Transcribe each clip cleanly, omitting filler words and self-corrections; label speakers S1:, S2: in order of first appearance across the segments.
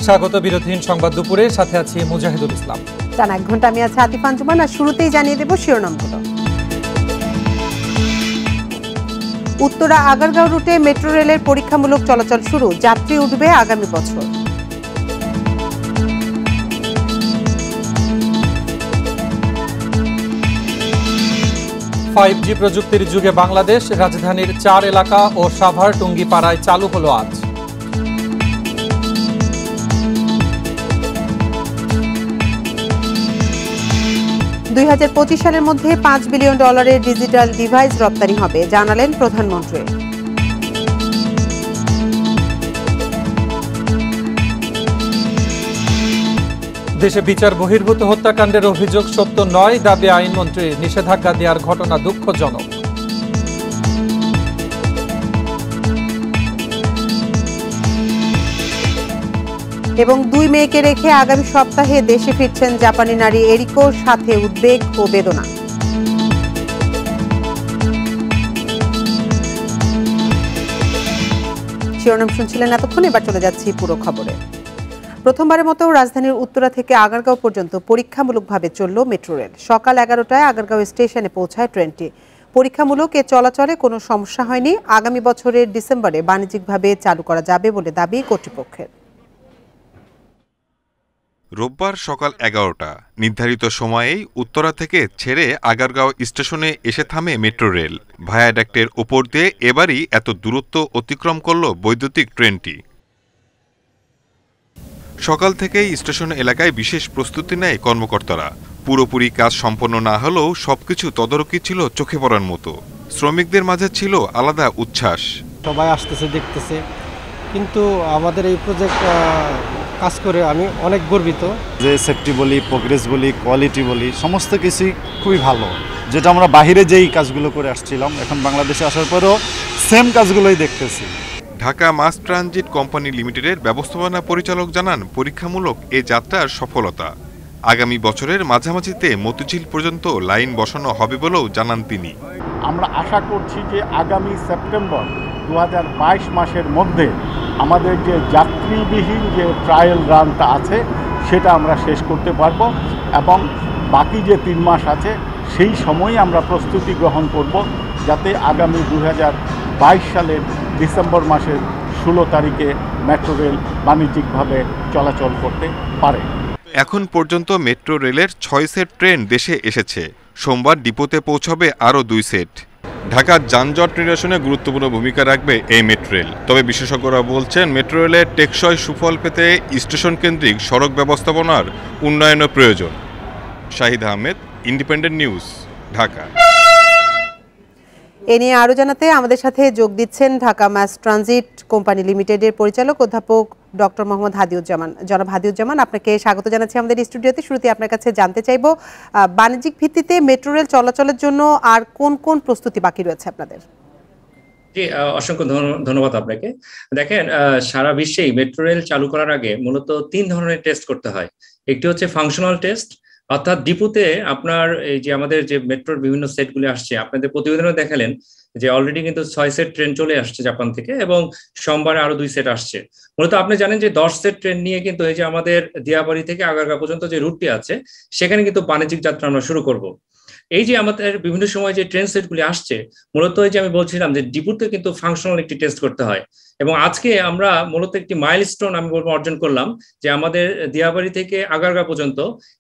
S1: স্বাগত বিরতিহীন সংবাদ দুপুরে, সাথে আছি মুজাহিদুল ইসলাম।
S2: টানা 1 ঘন্টা আমি আছি আতিফ আঞ্জুমান, আর শুরুতেই জানিয়ে দেব শিরোনামগুলো। উত্তরা আগারগাঁও রুটে মেট্রো রেলের পরীক্ষামূলক চলাচল শুরু, যাত্রী উঠবে আগামী বছর।
S1: $5G প্রযুক্তির যুগে বাংলাদেশ, রাজধানীর 4 এলাকা ও সাভার টুঙ্গিপাড়ায় চালু হলো আজ।
S2: $2025 সালের মধ্যে $5 বিলিয়ন ডিজিটাল ডিভাইস রপ্তানি হবে, জানালেন প্রধানমন্ত্রী।
S1: দেশে বিচার বহির্ভূত হত্যাকাণ্ডের অভিযোগ সত্য নয়, দাবি আইনমন্ত্রী। নিষেধাজ্ঞা দেওয়ার ঘটনা দুঃখজনক।
S2: এবং 2 মেয়েকে রেখে আগামী সপ্তাহে দেশে ফিরছেন জাপানি নারী এরিকো, সাথে উদ্বেগ ও বেদনা। শিরোনাম শুনছিলেন এতক্ষণ, এবার চলে যাচ্ছি পুরো খবরে। প্রথমবারের মতো রাজধানীর উত্তরা থেকে আগারগাঁও পর্যন্ত পরীক্ষামূলকভাবে চলল মেট্রো রেল। সকাল 11টায় আগারগাঁও স্টেশনে পৌঁছায় ট্রেনটি। পরীক্ষামূলক এ চলাচলে কোনো সমস্যা হয়নি। আগামী বছরের ডিসেম্বরে বাণিজ্যিকভাবে চালু করা যাবে বলে দাবি কর্তৃপক্ষের।
S3: রোববার সকাল 11টা নির্ধারিত সময়েই উত্তরা থেকে ছেড়ে আগারগাঁও স্টেশনে এসে থামে মেট্রো রেল। ভায়াডাক্টের উপর দিয়ে এবারই এত দূরত্ব অতিক্রম করল বৈদ্যুতিক ট্রেনটি। সকাল থেকেই স্টেশন এলাকায় বিশেষ প্রস্তুতি নেয় কর্মকর্তারা। পুরোপুরি কাজ সম্পন্ন না হলেও সবকিছু তদারকি ছিল চোখে পড়ার মতো। শ্রমিকদের মাঝে ছিল আলাদা উচ্ছ্বাস।
S4: সবাই আসতেছে, দেখতেছে, কিন্তু আমাদের এই প্রজেক্ট কাজ করে আমি অনেক গর্বিত।
S5: যে সেফটি বলি, প্রোগ্রেস বলি, কোয়ালিটি বলি, সমস্ত কিছুই খুবই ভালো। যেটা আমরা বাহিরে যেই কাজগুলো করে আসছিলাম, এখন বাংলাদেশে আসার পরেও সেম কাজগুলোই দেখতেছি।
S3: ঢাকা মাস ট্রানজিট কোম্পানি লিমিটেডের ব্যবস্থাপনা পরিচালক জানান, পরীক্ষামূলক এ যাত্রার সফলতা। আগামী বছরের মাঝামাঝিতে মতিঝিল পর্যন্ত লাইন বসানো হবে বলেও জানান তিনি।
S6: আমরা আশা করছি যে আগামী সেপ্টেম্বর 2022 মাসের মধ্যে আমাদের যে যাত্রীবিহীন যে ট্রায়াল রানটা আছে সেটা আমরা শেষ করতে পারবো, এবং বাকি যে 3 মাস আছে সেই সময়ে আমরা প্রস্তুতি গ্রহণ করব, যাতে আগামী 2022 সালের ডিসেম্বর মাসের 16 তারিখে মেট্রো রেল বাণিজ্যিকভাবে চলাচল করতে পারে।
S3: এখন পর্যন্ত মেট্রো রেলের 6 সেট ট্রেন দেশে এসেছে। সোমবার ডিপোতে পৌঁছবে আরও 2 সেট। ঢাকার যানজট নিরসনে গুরুত্বপূর্ণ ভূমিকা রাখবে এই মেট্রো রেল। তবে বিশেষজ্ঞরা বলছেন, মেট্রো রেলের টেকসই সুফল পেতে স্টেশন কেন্দ্রিক সড়ক ব্যবস্থাপনার উন্নয়নও প্রয়োজন। Shahid Ahmed, independent news, Dhaka.
S2: এ নিয়ে আরও জানাতে আমাদের সাথে যোগ দিচ্ছেন ঢাকা মাস ট্রানজিট কোম্পানি লিমিটেডের পরিচালক অধ্যাপক ডক্টর মোহাম্মদ হাদিউজ্জামান। জনাব হাদিউজ্জামান, আপনাকে স্বাগত জানাচ্ছি আমাদের স্টুডিওতে। শুরুতে আপনার কাছে জানতে চাইব, বাণিজ্যিক ভিত্তিতে মেট্রো রেল চলাচলের জন্য আর কোন কোন প্রস্তুতি বাকি রয়েছে আপনাদের?
S7: জি, অসংখ্য ধন্যবাদ আপনাকে। দেখেন, সারা বিশ্বেই মেট্রো রেল চালু করার আগে মূলত 3 ধরনের টেস্ট করতে হয়। একটি হচ্ছে ফাংশনাল টেস্ট, অর্থাৎ ডিপোতে আপনার এই যে আমাদের যে মেট্রোর বিভিন্ন সেটগুলি আসছে, আপনাদের প্রতিবেদনে দেখালেন যে অলরেডি কিন্তু 6 সেট ট্রেন চলে আসছে জাপান থেকে, এবং সোমবারে আরো 2 সেট আসছে। মূলত আপনি জানেন যে 10 সেট ট্রেন নিয়ে কিন্তু এই যে আমাদের দিয়াবাড়ি থেকে আগারগাঁও পর্যন্ত যে রুটটি আছে সেখানে কিন্তু বাণিজ্যিক যাত্রা আমরা শুরু করব। এই যে আমাদের বিভিন্ন সময় যে ট্রেন সেটগুলি আসছে, মূলত এই যে আমি বলছিলাম যে ডিপোতে কিন্তু ফাংশনাল একটি টেস্ট করতে হয়, এবং আজকে আমরা মূলত একটি মাইলস্টোন আমি বলবো অর্জন করলাম, যে আমাদের দিয়াবাড়ি থেকে আগারগাঁও পর্যন্ত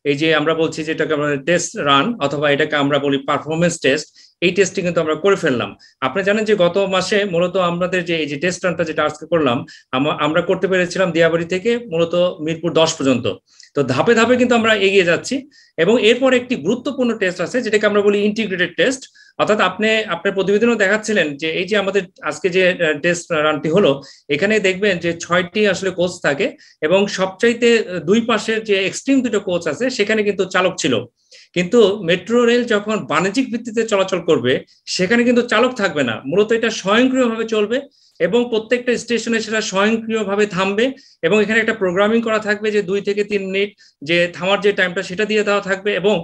S7: এই যে আমরা বলছি যেটাকে আমরা টেস্ট রান, অথবা এটাকে আমরা বলি পারফরমেন্স টেস্ট, এই টেস্টটি কিন্তু আমরা করে ফেললাম। আপনি জানেন যে গত মাসে মূলত আমাদের যে এই যে টেস্ট রানটা যেটা আজকে করলাম, আমরা করতে পেরেছিলাম দিয়াবাড়ি থেকে মূলত মিরপুর 10 পর্যন্ত। তো ধাপে ধাপে কিন্তু আমরা এগিয়ে যাচ্ছি, এবং এরপর একটি গুরুত্বপূর্ণ টেস্ট আছে যেটাকে আমরা বলি ইন্টিগ্রেটেড টেস্ট। অর্থাৎ আপনার প্রতিবেদনও দেখাচ্ছিলেন যে এই যে আমাদের আজকে যে টেস্ট রানটি হলো, এখানে দেখবেন যে 6টি আসলে কোচ থাকে, এবং সবচাইতে 2 পাশের যে এক্সট্রিম 2টো কোচ আছে সেখানে কিন্তু চালক ছিল। কিন্তু মেট্রো রেল যখন বাণিজ্যিক ভিত্তিতে চলাচল করবে, সেখানে কিন্তু চালক থাকবে না, মূলত এটা স্বয়ংক্রিয়ভাবে চলবে, এবং প্রত্যেকটা স্টেশনে সেটা স্বয়ংক্রিয়ভাবে থামবে, এবং এখানে একটা প্রোগ্রামিং করা থাকবে যে 2 থেকে 3 মিনিট যে থামার যে টাইমটা সেটা দিয়ে দেওয়া থাকবে, এবং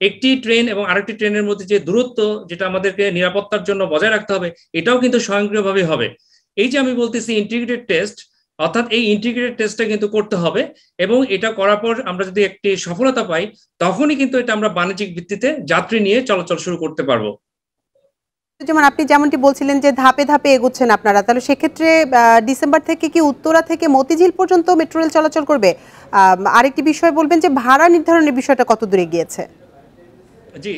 S7: একটি ট্রেন এবং আরেকটি ট্রেনের মধ্যে যে দূরত্ব যেটা আমাদেরকে নিরাপত্তার জন্য বজায় রাখতে হবে, এটাও কিন্তু স্বয়ংক্রিয়ভাবে হবে। এই যে আমি বলতেছি ইন্টিগ্রেটেড টেস্ট, অর্থাৎ এই ইন্টিগ্রেটেড টেস্টটা কিন্তু করতে হবে, এবং এটা করার পর আমরা যদি একটি সফলতা পাই তখনই কিন্তু এটা আমরা বাণিজ্যিক ভিত্তিতে যাত্রী নিয়ে চলাচল শুরু করতে পারবো।
S2: যেমন আপনি যেমনটি বলছিলেন যে ধাপে ধাপে এগোচ্ছেন আপনারা, তাহলে সেক্ষেত্রে ডিসেম্বর থেকে কি উত্তরা থেকে মতিঝিল পর্যন্ত মেট্রো রেল চলাচল করবে? আরেকটি বিষয় বলবেন যে ভাড়া নির্ধারণের বিষয়টা কত দূরে গিয়েছে?
S7: জি,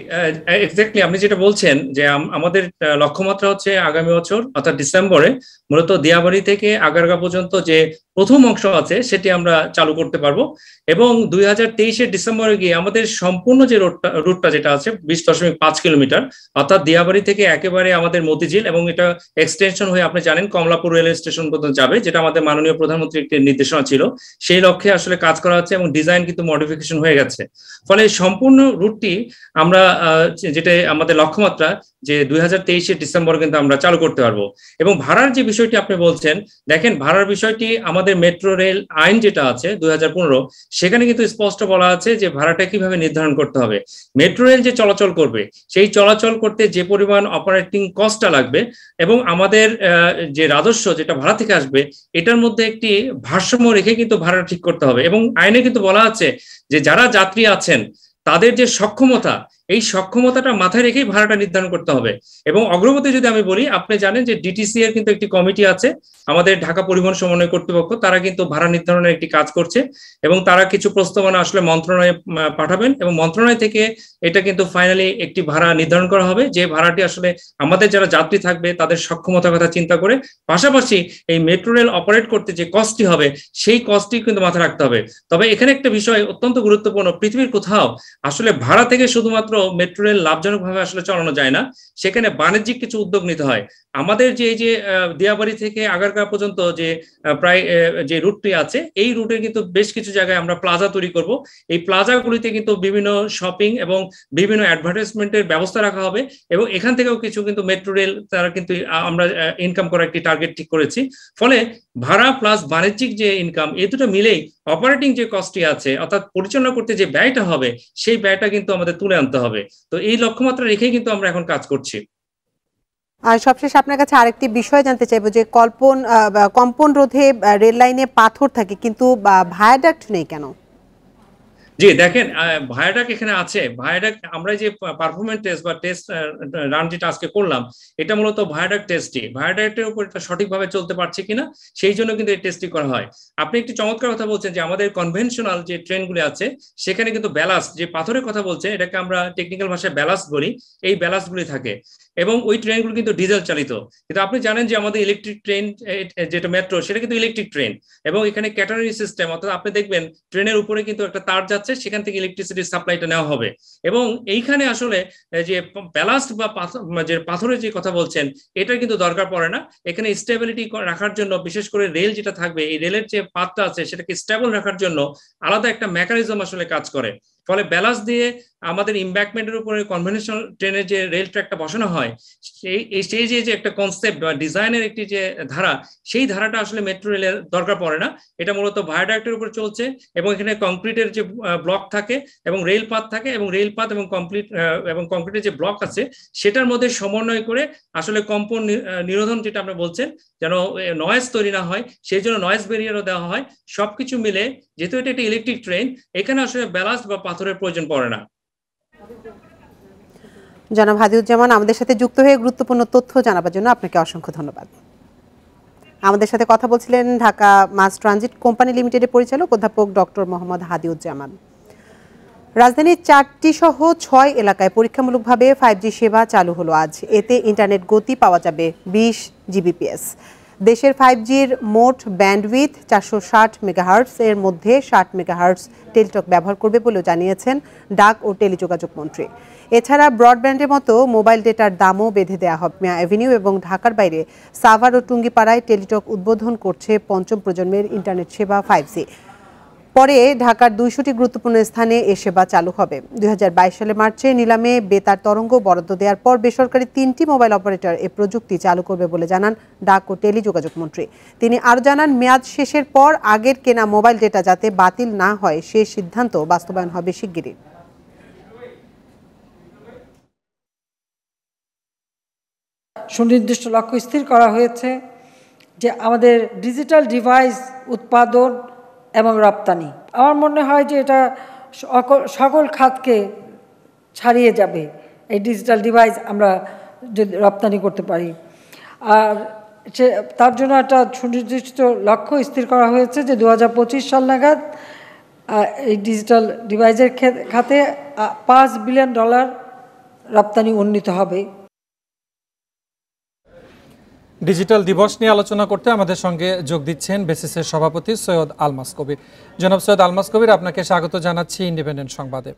S7: এক্স্যাক্টলি আপনি যেটা বলছেন যে আমাদের লক্ষ্যমাত্রা হচ্ছে আগামী বছর অর্থাৎ ডিসেম্বরে মূলত দিয়াবাড়ি থেকে আগারগাঁও পর্যন্ত যে প্রথম অংশ আছে সেটি আমরা চালু করতে পারবো, এবং 2023 ডিসেম্বরে গিয়ে আমাদের সম্পূর্ণ যে রুটটা যেটা আছে 20.5 কিলোমিটার, অর্থাৎ দিয়াবাড়ি থেকে একেবারে আমাদের মতিঝিল, এবং এটা এক্সটেনশন হয়ে আপনি জানেন কমলাপুর রেল স্টেশন পর্যন্ত যাবে, যেটা আমাদের মাননীয় প্রধানমন্ত্রীর একটি নির্দেশনা ছিল। সেই লক্ষ্যে আসলে কাজ করা হচ্ছে এবং ডিজাইন কিন্তু মডিফিকেশন হয়ে গেছে। ফলে সম্পূর্ণ রুটটি আমরা যেটা আমাদের লক্ষ্যমাত্রা যে 2023 ডিসেম্বর কিন্তু আমরা চালু করতে পারবো। এবং ভাড়ার যে বিষয়টি আপনি বলছেন, দেখেন ভাড়ার বিষয়টি আমাদের মেট্রো রেল আইন যেটা আছে 2015, সেখানে কিন্তু স্পষ্ট বলা আছে যে ভাড়াটা কিভাবে নির্ধারণ করতে হবে। মেট্রো রেল যে চলাচল করবে সেই চলাচল করতে যে পরিমাণ অপারেটিং কস্টটা লাগবে এবং আমাদের যে রাজস্ব যেটা ভাড়া থেকে আসবে, এটার মধ্যে একটি ভারসাম্য রেখে কিন্তু ভাড়াটা ঠিক করতে হবে। এবং আইনে কিন্তু বলা আছে যে যারা যাত্রী আছেন তাদের যে সক্ষমতা, এই সক্ষমতাটা মাথায় রেখেই ভাড়াটা নির্ধারণ করতে হবে। এবং অগ্রগতি যদি আমি বলি, আপনি জানেন যে ডিটিসি এর কিন্তু একটি কমিটি আছে, আমাদের ঢাকা পরিবহন সমন্বয় কর্তৃপক্ষ, তারা কিন্তু ভাড়া নির্ধারণের একটি কাজ করছে এবং তারা কিছু প্রস্তাবনা আসলে মন্ত্রণালয়ে পাঠাবেন এবং মন্ত্রণালয় থেকে এটা কিন্তু ফাইনালি একটি ভাড়া নির্ধারণ করা হবে, যে ভাড়াটি আসলে আমাদের যারা যাত্রী থাকবে তাদের সক্ষমতার কথা চিন্তা করে, পাশাপাশি এই মেট্রো রেল অপারেট করতে যে কস্টটি হবে সেই কস্টটি কিন্তু মাথায় রাখতে হবে। তবে এখানে একটা বিষয় অত্যন্ত গুরুত্বপূর্ণ, পৃথিবীর কোথাও আসলে ভাড়া থেকে শুধুমাত্র মেট্রো রেল লাভজনকভাবে আসলে চালানো যায় না, সেখানে বাণিজ্যিক কিছু উদ্যোগ নিতে হয়। আমাদের যে এই যে দিয়াবাড়ি থেকে আগারগাঁও পর্যন্ত যে প্রায় যে রুটটি আছে, এই রুটের কিন্তু বেশ কিছু জায়গায় আমরা প্লাজা তৈরি করব। এই প্লাজাগুলিতে কিন্তু বিভিন্ন শপিং এবং বিভিন্ন অ্যাডভার্টাইজমেন্টের ব্যবস্থা রাখা হবে, এবং এখান থেকেও কিছু কিন্তু মেট্রো রেল তারা কিন্তু আমরা ইনকাম করার একটি টার্গেট ঠিক করেছি। ফলে ভাড়া প্লাস বাণিজ্যিক যে ইনকাম, এই দুটো মিলেই অপারেটিং যে কস্টটি আছে অর্থাৎ পরিচালনা করতে যে ব্যয়টা হবে সেই ব্যয়টা কিন্তু আমাদের তুলে আনতে হবে। তো এই লক্ষ্যমাত্রা রেখেই কিন্তু আমরা এখন কাজ করছি।
S2: আর সবশেষে আপনার কাছে আরেকটি বিষয় জানতে চাইবো যে কম্পন রোধে রেল লাইনে পাথর থাকে কিন্তু ভায়াডাক্ট নেই কেন?
S7: জি দেখেন, ভায়াডাক এখানে আছে। ভায়াডাক আমরা যে পারফরমেন্স টেস্ট বা টেস্ট রান যেটা আজকে করলাম, এটা মূলত ভায়াডাক টেস্টই, ভায়াডাক্টের উপর এটা সঠিকভাবে চলতে পারছে কিনা সেই জন্য কিন্তু এই টেস্টটি করা হয়। আপনি একটি চমৎকার কথা বলছেন যে আমাদের কনভেনশনাল যে ট্রেনগুলি আছে সেখানে কিন্তু ব্যালাস্ট, যে পাথরের কথা বলছেন এটাকে আমরা টেকনিক্যাল ভাষায় ব্যালাস্ট বলি, এই ব্যালাস্টগুলি থাকে এবং ওই ট্রেনগুলো কিন্তু ডিজেল চালিত। কিন্তু আপনি জানেন যে আমাদের ইলেকট্রিক ট্রেন যেটা মেট্রো, সেটা কিন্তু ইলেকট্রিক ট্রেন, এবং এখানে ক্যাটারি সিস্টেম, অর্থাৎ আপনি দেখবেন ট্রেনের উপরে কিন্তু একটা তার যাচ্ছে, সেখান থেকে ইলেকট্রিসিটির সাপ্লাইটা নেওয়া হবে। এবং এইখানে আসলে যে ব্যালাস্ট বা যে পাথরের যে কথা বলছেন এটা কিন্তু দরকার পড়ে না। এখানে স্টেবিলিটি রাখার জন্য, বিশেষ করে রেল যেটা থাকবে, এই রেলের যে পাতটা আছে সেটাকে স্টেবল রাখার জন্য আলাদা একটা মেকানিজম আসলে কাজ করে। ফলে ব্যালান্স দিয়ে আমাদের ইম্প্যাক্টমেন্টের উপরে কনভেনশনাল ট্রেনের যে রেল ট্র্যাকটা বসানো হয়, সেই যে একটা কনসেপ্ট বা ডিজাইনের একটি যে ধারা, সেই ধারাটা আসলে মেট্রো রেলের দরকার পড়ে না। এটা মূলত ভায়াডাক্টের উপর চলছে এবং এখানে কংক্রিটের যে ব্লক থাকে এবং রেল পাত থাকে, এবং রেল পাত এবং কংক্রিটের যে ব্লক আছে সেটার মধ্যে সমন্বয় করে আসলে কম্পন নিরোধন যেটা আপনি বলছেন, যেন নয়েজ তৈরি না হয় সেই জন্য নয়েজ ব্যারিয়ারও দেওয়া হয়। সবকিছু মিলে যেহেতু এটা একটা ইলেকট্রিক ট্রেন, এখানে আসলে ব্যালান্স বা পাথরের প্রয়োজন পড়ে না।
S2: জনাব হাদিউজ্জামান, আমাদের সাথে যুক্ত হয়ে গুরুত্বপূর্ণ তথ্য জানাবার জন্য আপনাকে অসংখ্য ধন্যবাদ। আমাদের সাথে কথা বলছিলেন ঢাকা মাস ট্রানজিট কোম্পানি লিমিটেডের পরিচালক অধ্যাপক ডক্টর মোহাম্মদ হাদিউজ্জামান। রাজধানীর 4টি সহ 6 এলাকায় পরীক্ষামূলকভাবে 5G সেবা চালু হলো আজ। এতে ইন্টারনেট গতি পাওয়া যাবে 20 Gbps। দেশের 5Gর মোট ব্যান্ডউইথ 460 মেগাহার্টজ, এর মধ্যে 60 মেগাহার্টজ টেলিটক ব্যবহার করবে বলেও জানিয়েছেন ডাক ও টেলিযোগাযোগ মন্ত্রী। এছাড়া ব্রডব্যান্ডের মতো মোবাইল ডেটার দামও বেঁধে দেওয়া হবে। মিয়া অ্যাভিনিউ এবং ঢাকার বাইরে সাভার ও টুঙ্গিপাড়ায় টেলিটক উদ্বোধন করছে পঞ্চম প্রজন্মের ইন্টারনেট সেবা 5G। পরে ঢাকার 200টি গুরুত্বপূর্ণ স্থানে এ সেবা চালু হবে। 2022 সালের মার্চে নিলামে বেতার তরঙ্গ বরাদ্দ দেওয়ার পর বেসরকারি 3টি মোবাইল অপারেটর এ প্রযুক্তি চালু করবে বলে জানান ডাক ও টেলিযোগাযোগ মন্ত্রী। তিনি আরও জানান, মেয়াদ শেষের পর আগের কেনা মোবাইল ডেটা যাতে বাতিল না হয় সে সিদ্ধান্ত বাস্তবায়ন হবে শিগগিরই।
S8: সুনির্দিষ্ট লক্ষ্য স্থির করা হয়েছে যে আমাদের ডিজিটাল ডিভাইস উৎপাদন এবং রপ্তানি, আমার মনে হয় যে এটা সকল খাতকে ছাড়িয়ে যাবে এই ডিজিটাল ডিভাইস আমরা যদি রপ্তানি করতে পারি। আর তার জন্য একটা সুনির্দিষ্ট লক্ষ্য স্থির করা হয়েছে যে 2025 সাল নাগাদ এই ডিজিটাল ডিভাইসের খাতে $5 বিলিয়ন রপ্তানি উন্নীত হবে।
S1: ডিজিটাল দিবস নিয়ে আলোচনা করতে আমাদের সঙ্গে যোগ দিচ্ছেন বেসিসের সভাপতি সৈয়দ আলমাস কবির। জনাব সৈয়দ আলমাস কবির, আপনাকে স্বাগত জানাচ্ছি ইন্ডিপেন্ডেন্ট সংবাদে।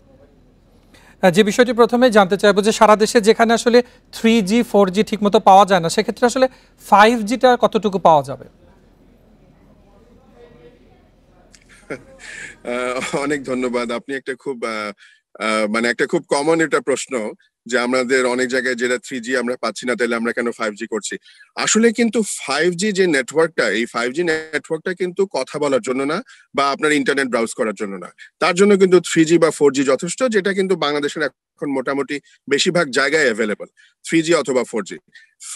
S1: যে বিষয়টি প্রথমে জানতে চাইবো যে সারা দেশে যেখানে আসলে 3G 4G ঠিকমতো পাওয়া যায় না, সেক্ষেত্রে আসলে 5Gটা কতটুকু পাওয়া যাবে?
S9: অনেক ধন্যবাদ। আপনি একটা খুব একটা খুব কমন একটা প্রশ্ন যে আমাদের অনেক জায়গায় যেটা 3G আমরা পাচ্ছি না, তাহলে আমরা কেন 5G করছি। আসলে কিন্তু 5G যে নেটওয়ার্কটা, এই 5G নেটওয়ার্কটা কিন্তু কথা বলার জন্য না বা আপনার ইন্টারনেট ব্রাউজ করার জন্য না, তার জন্য কিন্তু 3G বা 4G যথেষ্ট, যেটা কিন্তু বাংলাদেশের এখন মোটামুটি বেশিরভাগ জায়গায় অ্যাভেলেবল 3G অথবা 4G।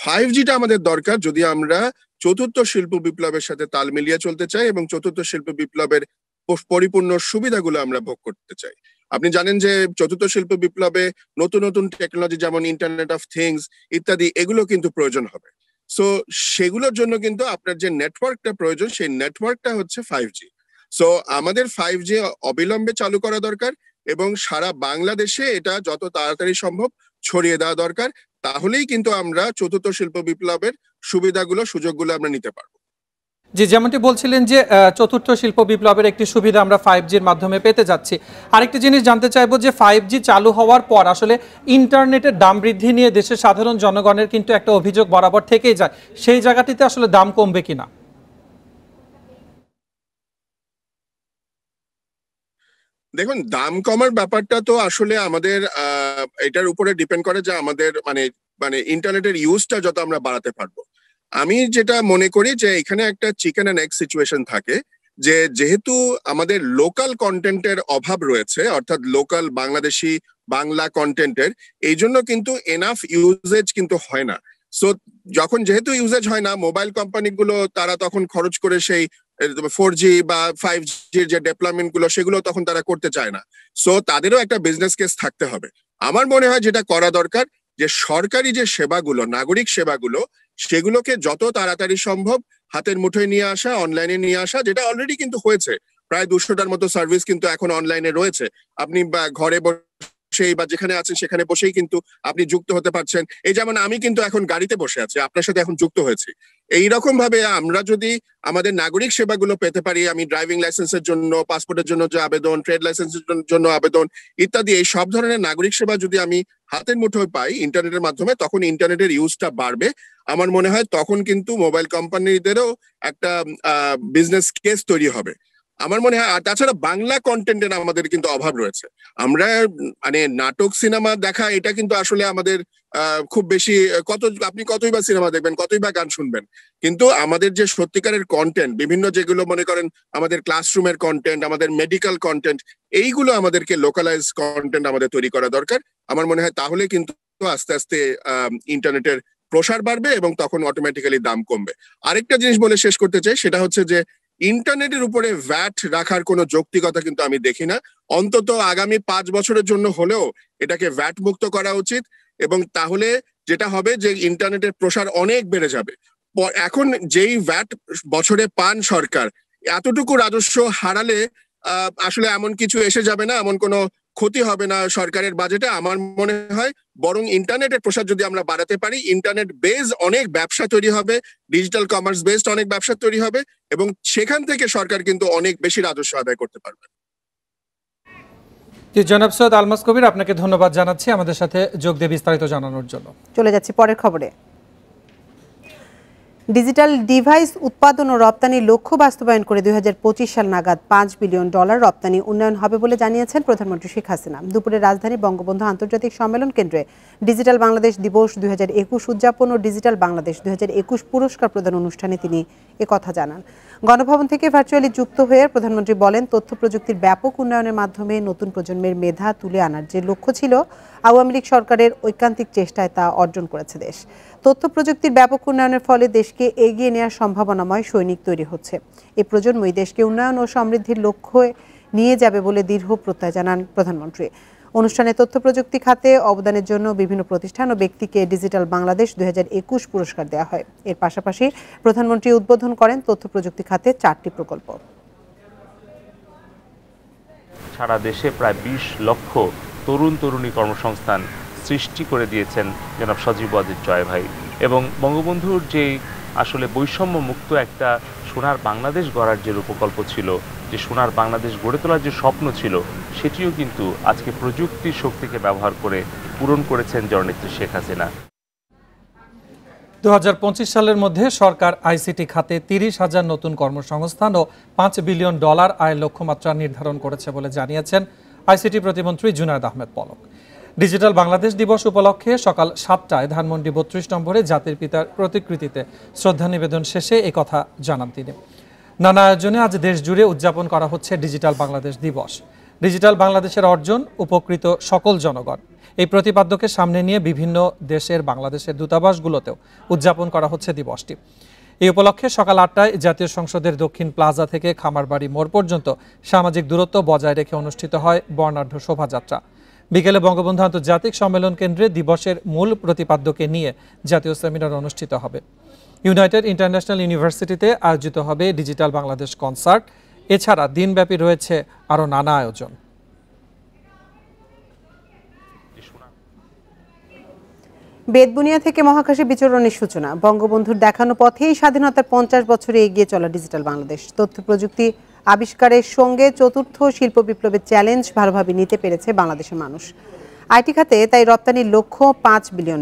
S9: 5Gটা আমাদের দরকার যদি আমরা চতুর্থ শিল্প বিপ্লবের সাথে তাল মিলিয়ে চলতে চাই এবং চতুর্থ শিল্প বিপ্লবের পরিপূর্ণ সুবিধাগুলো আমরা ভোগ করতে চাই। আপনি জানেন যে চতুর্থ শিল্প বিপ্লবে নতুন নতুন টেকনোলজি যেমন ইন্টারনেট অফ থিংস ইত্যাদি এগুলো কিন্তু প্রয়োজন হবে। সো সেগুলোর জন্য কিন্তু আপনার যে নেটওয়ার্কটা প্রয়োজন, সেই নেটওয়ার্কটা হচ্ছে 5G। সো আমাদের 5G অবিলম্বে চালু করা দরকার এবং সারা বাংলাদেশে এটা যত তাড়াতাড়ি সম্ভব ছড়িয়ে দেওয়া দরকার। তাহলেই কিন্তু আমরা চতুর্থ শিল্প বিপ্লবের সুবিধাগুলো সুযোগগুলো আমরা নিতে পারবো।
S1: জি, যেমনটি বলছিলেন যে চতুর্থ শিল্প বিপ্লবের একটি সুবিধা আমরা 5Gর মাধ্যমে পেতে যাচ্ছি। আরেকটি জিনিস জানতে চাইবো যে 5G চালু হওয়ার পর আসলে ইন্টারনেটের দাম বৃদ্ধি নিয়ে দেশের সাধারণ জনগণের কিন্তু একটা অভিযোগ বরাবর থেকেই যায়, সেই জায়গাটিতে আসলে দাম কমবে কিনা?
S9: দেখুন, দাম কমার ব্যাপারটা তো আসলে আমাদের এটার উপরে ডিপেন্ড করে যে আমাদের মানে ইন্টারনেটের ইউজটা যত আমরা বাড়াতে পারবো। আমি যেটা মনে করি যে এখানে একটা চিকেন অ্যান্ড এগ সিচুয়েশন থাকে, যে যেহেতু আমাদের লোকাল কন্টেন্টের অভাব রয়েছে, অর্থাৎ লোকাল বাংলাদেশি বাংলা কন্টেন্টের, এই জন্য কিন্তু এনাফ ইউজেজ কিন্তু হয় না। সো যখন যেহেতু ইউজেজ হয় না, মোবাইল কোম্পানিগুলো তারা তখন খরচ করে সেই 4G বা 5Gর যে ডেভেলপমেন্ট গুলো সেগুলো তখন তারা করতে চায় না। সো তাদেরও একটা বিজনেস কেস থাকতে হবে। আমার মনে হয় যেটা করা দরকার যে সরকারি যে সেবাগুলো, নাগরিক সেবাগুলো, সেগুলোকে যত তাড়াতাড়ি সম্ভব হাতের মুঠোয় নিয়ে আসা, অনলাইনে নিয়ে আসা, যেটা অলরেডি কিন্তু হয়েছে। প্রায় 200টার মতো সার্ভিস কিন্তু এখন অনলাইনে রয়েছে। আপনি ঘরে বসেই বা যেখানে আছেন সেখানে বসেই কিন্তু আপনি যুক্ত হতে পারছেন। এই যেমন আমি কিন্তু এখন গাড়িতে বসে আছি, আপনার সাথে এখন যুক্ত হয়েছি। এইরকম ভাবে আমরা যদি আমাদের নাগরিক সেবাগুলো পেতে পারি, আমি ড্রাইভিং লাইসেন্সের জন্য, পাসপোর্টের জন্য যে আবেদন, ট্রেড লাইসেন্সের জন্য আবেদন ইত্যাদি, এই সব ধরনের নাগরিক সেবা যদি আমি হাতের মুঠোয় পাই ইন্টারনেটের মাধ্যমে, তখন ইন্টারনেটের ইউজটা বাড়বে। আমার মনে হয় তখন কিন্তু মোবাইল কোম্পানিদেরও একটা বিজনেস কেস তৈরি হবে আমার মনে হয়। আর তাছাড়া বাংলা কন্টেন্টের আমাদের কিন্তু অভাব রয়েছে। আমরা নাটক সিনেমা দেখা, এটা কিন্তু আসলে আমাদের খুব বেশি, আপনি কতই বা সিনেমা দেখবেন, কতই বা গান শুনবেন, কিন্তু আমাদের যে সত্যিকারের কন্টেন্ট, বিভিন্ন যেগুলো মনে করেন আমাদের ক্লাসরুমের কন্টেন্ট, আমাদের মেডিকেল কন্টেন্ট, এইগুলো আমাদেরকে লোকালাইজ কন্টেন্ট আমাদের তৈরি করা দরকার। আমার মনে হয় তাহলে কিন্তু আস্তে আস্তে ইন্টারনেটের প্রসার বাড়বে এবং তখন অটোমেটিক্যালি দাম কমবে। আরেকটা জিনিস বলে শেষ করতে চাই, সেটা হচ্ছে যে ইন্টারনেটের উপরে ভ্যাট রাখার কোনো যৌক্তিকতা কিন্তু আমি দেখি না। অন্তত আগামী 5 বছরের জন্য হলেও এটাকে ভ্যাট মুক্ত করা উচিত এবং তাহলে যেটা হবে যে ইন্টারনেটের প্রসার অনেক বেড়ে যাবে। এখন যেই ভ্যাট বছরে পান সরকার, এতটুকু রাজস্ব হারালে আসলে এমন কিছু এসে যাবে না, এমন কোনো ক্ষতি হবে না সরকারের বাজেটে। আমার মনে হয় বরং ইন্টারনেটের প্রসার যদি আমরা বাড়াতে পারি, ইন্টারনেট বেস অনেক ব্যবসা তৈরি হবে, ডিজিটাল কমার্স বেসড অনেক ব্যবসা তৈরি হবে এবং সেখান থেকে সরকার কিন্তু অনেক বেশি রাজস্ব আদায় করতে পারবে।
S1: জনাব সৈয়দ আলমাস কবির, আপনাকে ধন্যবাদ জানাচ্ছি আমাদের সাথে যোগ দিয়ে বিস্তারিত জানানোর জন্য।
S2: চলে যাচ্ছি পরের খবরে। ডিজিটাল ডিভাইস উৎপাদন ও রপ্তানির লক্ষ্য বাস্তবায়ন করে 2025 সাল নাগাদ $5 বিলিয়ন রপ্তানি উন্নয়ন হবে বলে জানিয়েছেন প্রধানমন্ত্রী শেখ হাসিনা। দুপুরে রাজধানী বঙ্গবন্ধু আন্তর্জাতিক সম্মেলন কেন্দ্রে ডিজিটাল বাংলাদেশ দিবস 2021 উদযাপন ও ডিজিটাল বাংলাদেশ 2021 পুরস্কার প্রদান অনুষ্ঠানে তিনি একথা জানান। গণভবন থেকে ভার্চুয়ালি যুক্ত হয়ে প্রধানমন্ত্রী বলেন, তথ্য প্রযুক্তির ব্যাপক উন্নয়নের মাধ্যমে নতুন প্রজন্মের মেধা তুলে আনার যে লক্ষ্য ছিল, আওয়ামী লীগ সরকারের ঐকান্তিক চেষ্টায় তা অর্জন করেছে দেশ। তথ্য প্রযুক্তির ব্যাপক উন্নয়নের ফলে দেশকে এগিয়ে নেওয়ার সম্ভাবনাময় সৈনিক তৈরি হচ্ছে। এই প্রজন্মই দেশকে উন্নয়ন ও সমৃদ্ধির লক্ষ্যে নিয়ে যাবে বলে দৃঢ় প্রত্যয় জানান প্রধানমন্ত্রী। অনুষ্ঠানে তথ্য প্রযুক্তি খাতে অবদানের জন্য বিভিন্ন প্রতিষ্ঠান ও ব্যক্তিকে ডিজিটাল বাংলাদেশ 2021 পুরস্কার দেওয়া হয়। এর পাশাপাশি প্রধানমন্ত্রী উদ্বোধন করেন তথ্য প্রযুক্তি খাতে 4টি প্রকল্প।
S10: সারা দেশে প্রায় 20 লক্ষ তরুণ তরুণী কর্মসংস্থান সৃষ্টি করে দিয়েছেন জনাব সজীব ওয়াজেদ জয় ভাই, এবং বঙ্গবন্ধুর যে আসলে বৈষম্য মুক্ত একটা সোনার বাংলাদেশ গড়ার যে রূপকল্প ছিল, যে সোনার বাংলাদেশ গড়ে তোলার যে স্বপ্ন ছিল, সেটিও কিন্তু আজকে প্রযুক্তির শক্তিকে ব্যবহার করে পূরণ করেছেন জননেত্রী শেখ হাসিনা।
S1: 2025 সালের মধ্যে সরকার আইসিটি খাতে 30,000 নতুন কর্মসংস্থান ও $5 বিলিয়ন আয়ের লক্ষ্যমাত্রা নির্ধারণ করেছে বলে জানিয়েছেন আইসিটি প্রতিমন্ত্রী জুনায়েদ আহমেদ পলক। ডিজিটাল বাংলাদেশ দিবস উপলক্ষে সকাল 7টায় ধানমন্ডি 32 নম্বরে জাতির পিতার প্রতিকৃতিতে শ্রদ্ধা নিবেদন শেষে একথা জানান তিনি। নানা আয়োজনে আজ দেশ জুড়ে উদযাপন করা হচ্ছে ডিজিটাল বাংলাদেশ দিবস। ডিজিটাল বাংলাদেশের অর্জন উপকৃত সকল জনগণ, এই প্রতিপাদ্যকে সামনে নিয়ে বিভিন্ন দেশের বাংলাদেশের দূতাবাসগুলোতেও উদযাপন করা হচ্ছে দিবসটি। এই উপলক্ষে সকাল 8টায় জাতীয় সংসদের দক্ষিণ প্লাজা থেকে খামারবাড়ি মোড় পর্যন্ত সামাজিক দূরত্ব বজায় রেখে অনুষ্ঠিত হয় বর্ণাঢ্য শোভাযাত্রা। বিকেলে বঙ্গবন্ধু আন্তর্জাতিক সম্মেলন কেন্দ্রে দিবসের মূল প্রতিপাদ্যকে নিয়ে জাতীয় সেমিনার অনুষ্ঠিত হবে। ইউনাইটেড ইন্টারন্যাশনাল ইউনিভার্সিটিতে আয়োজিত হবে ডিজিটাল বাংলাদেশ কনসার্ট। এছাড়া দিনব্যাপী রয়েছে আরও নানা আয়োজন।
S2: বেতবুনিয়া থেকে মহাকাশে বিচরণের সূচনা। বঙ্গবন্ধুর দেখানো পথেই স্বাধীনতার 50 বছরে এগিয়ে চলা ডিজিটাল বাংলাদেশ। তথ্য প্রযুক্তি আবিষ্কারের সঙ্গে চতুর্থ শিল্প বিপ্লবের চ্যালেঞ্জ ভালোভাবে নিতে পেরেছে বাংলাদেশের মানুষ। আইটি খাতে তাই রপ্তানির লক্ষ্য $5 বিলিয়ন।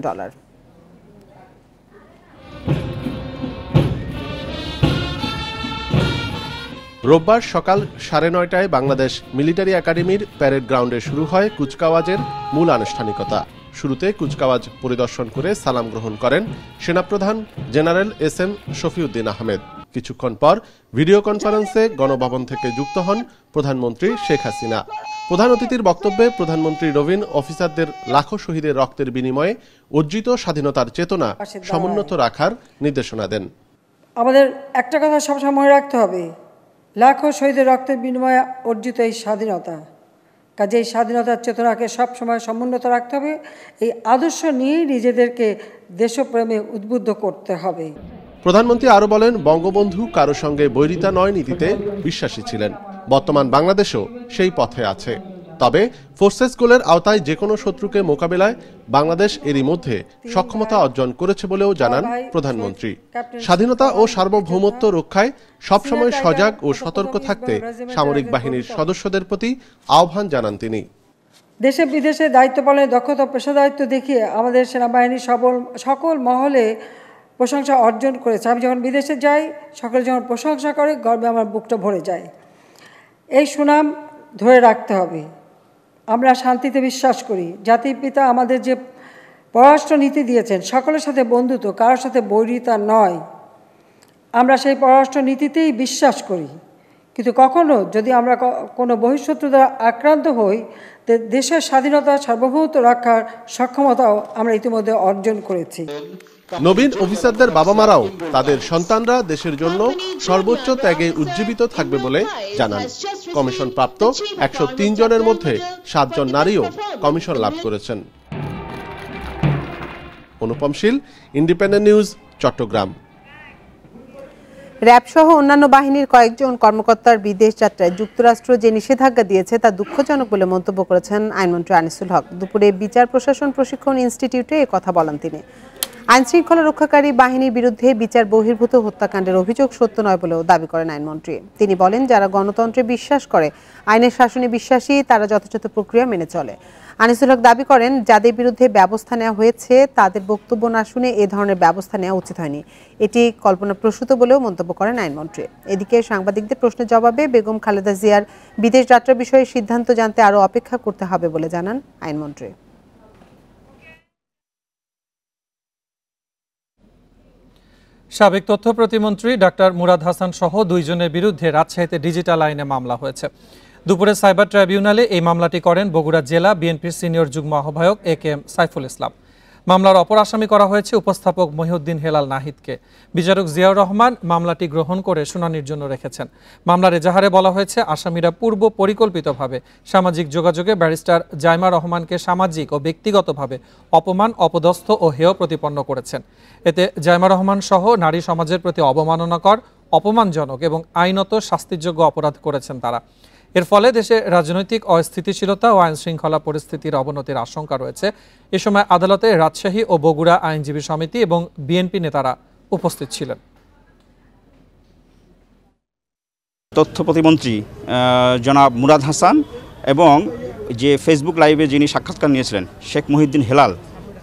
S11: রোববার সকাল 9:30টায় বাংলাদেশ মিলিটারি একাডেমির প্যারেড গ্রাউন্ডে শুরু হয় কুচকাওয়াজের মূল আনুষ্ঠানিকতা। শুরুতে কুচকাওয়াজ পরিদর্শন করে সালাম গ্রহণ করেন সেনাপ্রধান জেনারেল এসএম শফিউদ্দিন আহমেদ। কিছুক্ষণ পর ভিডিও কনফারেন্সে গণভবন থেকে যুক্ত হন প্রধানমন্ত্রী শেখ হাসিনা। প্রধান অতিথির বক্তব্যে প্রধানমন্ত্রী নবীন অফিসারদের লাখো শহীদের রক্তের বিনিময়ে অর্জিত স্বাধীনতার চেতনা সমুন্নত রাখার নির্দেশনা দেন।
S8: আমাদের একটা কথা সবসময় মনে রাখতে হবে, লাখো শহীদের রক্তের বিনিময়ে অর্জিত এই স্বাধীনতা, কাজে এই স্বাধীনতার চেতনাকে সবসময় সমুন্নত রাখতে হবে। এই আদর্শ নিয়েই নিজেদেরকে দেশপ্রেমে উদ্বুদ্ধ করতে হবে।
S11: প্রধানমন্ত্রী আরও বলেন, বঙ্গবন্ধু কারো সঙ্গে বৈরিতা নয় নীতিতে বিশ্বাসী ছিলেন। বর্তমান বাংলাদেশও সেই পথে আছে। তবে ফোর্সেস গোলের আওতায় যে কোনো শত্রুকে মোকাবেলায় বাংলাদেশ এরই মধ্যে সক্ষমতা অর্জন করেছে বলেও জানান প্রধানমন্ত্রী। স্বাধীনতা ও সার্বভৌমত্ব রক্ষায় সবসময় সজাগ ও সতর্ক থাকতে সামরিক বাহিনীর সদস্যদের প্রতি আহ্বান জানান তিনি।
S8: দেশে বিদেশে দায়িত্ব পালনের দক্ষতা পেশাদারিত্ব দেখিয়ে আমাদের সেনাবাহিনী সকল মহলে প্রশংসা অর্জন করেছে। আমি যখন বিদেশে যাই, সকলে যখন প্রশংসা করে, গর্বে আমার বুকটা ভরে যায়। এই সুনাম ধরে রাখতে হবে। আমরা শান্তিতে বিশ্বাস করি। জাতির পিতা আমাদের যে পররাষ্ট্র নীতি দিয়েছেন, সকলের সাথে বন্ধুত্ব, কারোর সাথে বৈরিতা নয়, আমরা সেই পররাষ্ট্র নীতিতেই বিশ্বাস করি। কিন্তু কখনো যদি আমরা কোনো বহিঃশত্রু দ্বারা আক্রান্ত হই, দেশের স্বাধীনতা সার্বভৌমত্ব রক্ষার সক্ষমতাও আমরা ইতিমধ্যে অর্জন করেছি।
S11: নবীন অফিসারদের বাবা মারাও তাদের সন্তানরা দেশের জন্য সর্বোচ্চ ত্যাগে উজ্জীবিত থাকবে বলে জানান। কমিশন প্রাপ্ত 103 জনের মধ্যে 7 জন নারীও কমিশন লাভ করেছেন। অনুপম শীল, ইন্ডিপেন্ডেন্ট নিউজ, চট্টগ্রাম।
S2: র‍্যাব সহ অন্যান্য বাহিনীর কয়েকজন কর্মকর্তার বিদেশ যাত্রায় যুক্তরাষ্ট্র যে নিষেধাজ্ঞা দিয়েছে তা দুঃখজনক বলে মন্তব্য করেছেন আইনমন্ত্রী আনিসুল হক। দুপুরে বিচার প্রশাসন প্রশিক্ষণ ইনস্টিটিউটে এ কথা বলেন তিনি। আইনশৃঙ্খলা রক্ষাকারী বাহিনীর বিরুদ্ধে বিচার বহির্ভূত হত্যাকাণ্ডের অভিযোগ সত্য নয় বলেও দাবি করেন আইনমন্ত্রী। তিনি বলেন, যারা গণতন্ত্রে বিশ্বাস করে, আইনের শাসনে বিশ্বাসী, তারা যথাযথ প্রক্রিয়া মেনে চলে। আনিসুল হক দাবি করেন, যাদের বিরুদ্ধে ব্যবস্থা নেওয়া হয়েছে তাদের বক্তব্য না শুনে এ ধরনের ব্যবস্থা নেওয়া উচিত হয়নি। এটি কল্পনাপ্রসূত বলেও মন্তব্য করেন আইনমন্ত্রী। এদিকে সাংবাদিকদের প্রশ্নের জবাবে বেগম খালেদা জিয়ার বিদেশ যাত্রা বিষয়ে সিদ্ধান্ত জানতে আরও অপেক্ষা করতে হবে বলে জানান আইনমন্ত্রী।
S1: সাবেক তথ্য প্রতিমন্ত্রী ডাক্তার মুরাদ হাসান সহ 2 জনের বিরুদ্ধে রাজশাহীতে ডিজিটাল আইনে মামলা হয়েছে। দুপুরে সাইবার ট্রাইব্যুনালে এই মামলাটি করেন বগুড়া জেলা বিএনপির সিনিয়র যুগ্ম আহ্বায়ক এ কে এম সাইফুল ইসলাম। মামলার অপর আসামি করা হয়েছে উপস্থাপক মহিউদ্দিন হেলাল নাহিদকে। বিচারক জিয়াউর রহমান মামলাটি গ্রহণ করে শুনানির জন্য রেখেছেন। মামলার এজাহারে বলা হয়েছে আসামিরা পূর্ব পরিকল্পিতভাবে সামাজিক যোগাযোগে ব্যারিস্টার জাইমা রহমানকে সামাজিক ও ব্যক্তিগতভাবে অপমান, অপদস্থ ও হেয় প্রতিপন্ন করেছেন। এতে জাইমা রহমান সহ নারী সমাজের প্রতি অবমাননাকর, অপমানজনক এবং আইনত শাস্তিযোগ্য অপরাধ করেছেন তারা। এর ফলে দেশে রাজনৈতিক অস্থিতিশীলতা ও আইন শৃঙ্খলা পরিস্থিতির অবনতির আশঙ্কা রয়েছে। এ সময় আদালতে রাজশাহী ও বগুড়া আইনজীবী সমিতি এবং বিএনপি নেতারা উপস্থিত ছিলেন।
S12: তথ্য প্রতিমন্ত্রী জনাব মুরাদ হাসান এবং যে ফেসবুক লাইভে যিনি সাক্ষাৎকার নিয়েছিলেন শেখ মহিউদ্দিন হেলাল,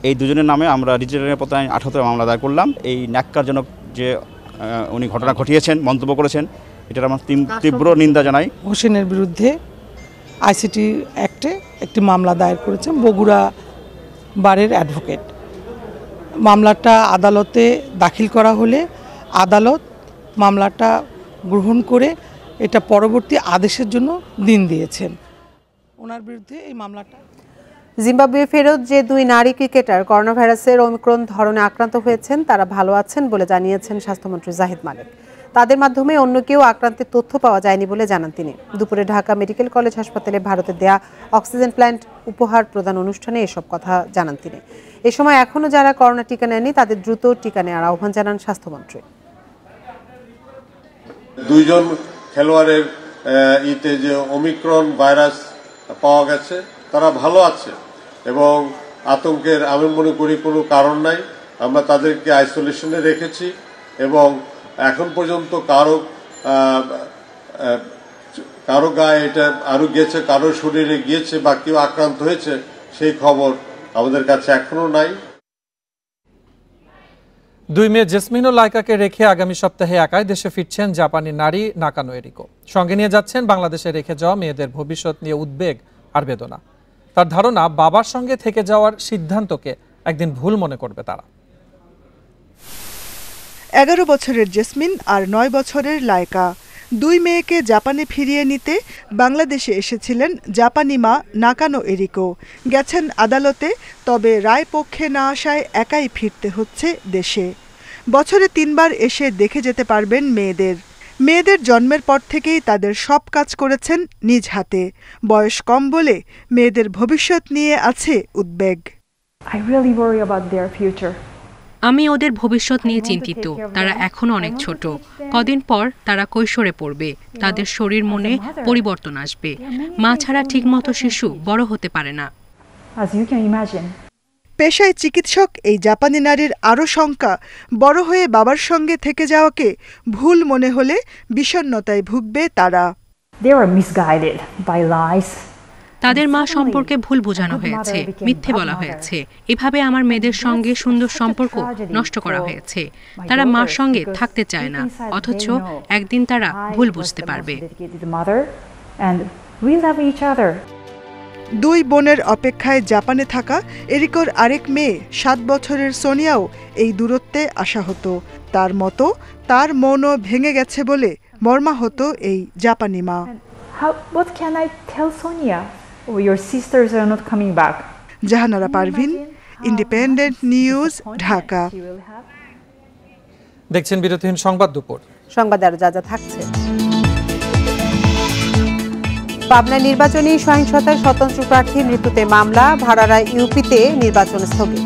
S12: এই দুজনের নামে আমরা ডিজিটাল নিরাপত্তা আইন ৭৮ মামলা দায়ের করলাম। এই ন্যাক্কারজনক যে উনি ঘটনা ঘটিয়েছেন, মন্তব্য করেছেন, এটার আমরা তীব্র নিন্দা জানাই।
S13: হোসেনের বিরুদ্ধে আইসিটি অ্যাক্টে একটি মামলা দায়ের করেছেন বগুড়া বারের অ্যাডভোকেট। মামলাটা আদালতে দাখিল করা হলে আদালত মামলাটা গ্রহণ করে এটা পরবর্তী আদেশের জন্য দিন দিয়েছেন। ওনার বিরুদ্ধে এই মামলাটা।
S2: জিম্বাবুয়ে ফেরত যে দুই নারী ক্রিকেটার করোনা ভাইরাসের ওমিক্রন ধরনে আক্রান্ত হয়েছেন তারা ভালো আছেন বলে জানিয়েছেন স্বাস্থ্যমন্ত্রী জাহিদ মালিক। তাদের মাধ্যমে অন্য কেউ আক্রান্তের তথ্য পাওয়া যায়নি বলে জানান তিনি। দুপুরে ঢাকা মেডিকেল কলেজ হাসপাতালে ভারতের দেয়া অক্সিজেন প্ল্যান্ট উপহার প্রদান অনুষ্ঠানে এসব কথা জানান তিনি। এ সময় এখনও যারা করোনা টিকা নেননি তাদের দ্রুত টিকা নেওয়ার আহ্বান জানান স্বাস্থ্যমন্ত্রী।
S14: দুইজন খেলোয়াড়ের ইতে যে ওমিক্রন ভাইরাস পাওয়া গেছে তারা ভালো আছে এবং আতঙ্কের আমি মনে করি কোনো কারণ নাই। আমরা তাদেরকে আইসোলেশনে রেখেছি এবং এখন পর্যন্ত কারো গায়ে এটা আরো গেছে, কারো শরীরে গিয়েছে বা কেউ আক্রান্ত হয়েছে সেই খবর আমাদের কাছে এখনো নাই।
S1: 2 মে জেসমিন ও লাইকাকে রেখে আগামী সপ্তাহে একাই দেশে ফিরছেন জাপানি নারী নাকানো এরিকো। সঙ্গে নিয়ে যাচ্ছেন বাংলাদেশে রেখে যাওয়া মেয়েদের ভবিষ্যৎ নিয়ে উদ্বেগ আর বেদনা। তার ধারণা বাবার সঙ্গে থেকে যাওয়ার সিদ্ধান্তকে একদিন ভুল মনে করবে তারা।
S15: 11 বছরের জেসমিন আর 9 বছরের লাইকা, 2 মেয়েকে জাপানে ফিরিয়ে নিতে বাংলাদেশে এসেছিলেন জাপানি মা নাকানো এরিকো। গেছেন আদালতে, তবে রায় পক্ষে না আসায় একাই ফিরতে হচ্ছে দেশে। বছরে 3 বার এসে দেখে যেতে পারবেন মেয়েদের। মেয়েদের জন্মের পর থেকেই তাদের সব কাজ করেছেন নিজ হাতে। বয়স কম বলে মেয়েদের ভবিষ্যৎ নিয়ে আছে উদ্বেগ।
S16: আমি ওদের ভবিষ্যৎ নিয়ে চিন্তিত। তারা এখনো অনেক ছোট। কদিন পর তারা কৈশোরে পড়বে। তাদের শরীর মনে পরিবর্তন আসবে। মা ছাড়া ঠিকমতো শিশু বড় হতে পারে না।
S15: পেশায় চিকিৎসক এই জাপানি নারীর আরও শঙ্কা, বড় হয়ে বাবার সঙ্গে থেকে যাওয়াকে ভুল মনে হলে বিষণ্ণতায় ভুগবে তারা।
S16: তাদের মা সম্পর্কে ভুল বোঝানো হয়েছে, মিথ্যে বলা হয়েছে। এভাবে আমার মেয়েদের সঙ্গে সুন্দর সম্পর্ক নষ্ট করা হয়েছে। তারা মার সঙ্গে থাকতে চায় না, অথচ একদিন তারা ভুল বুঝতে পারবে।
S15: 2 বোনের অপেক্ষায় জাপানে থাকা এরিকোর আরেক মেয়ে 7 বছরের সোনিয়াও এই দূরত্বে আশাহত। তার মতো তার মনও ভেঙে গেছে বলে মর্মাহত এই জাপানি মা। Jahanara Parvin, Independent news, Dhaka.
S1: দেখছেন বিরতিহীন সংবাদ দুপুর।
S2: সংবাদে আরো যা থাকছে। পাবনা নির্বাচনী সহিংসতায় স্বতন্ত্র প্রার্থীর মৃত্যুতে মামলা, ভাড়ারা ইউপিতে নির্বাচন স্থগিত।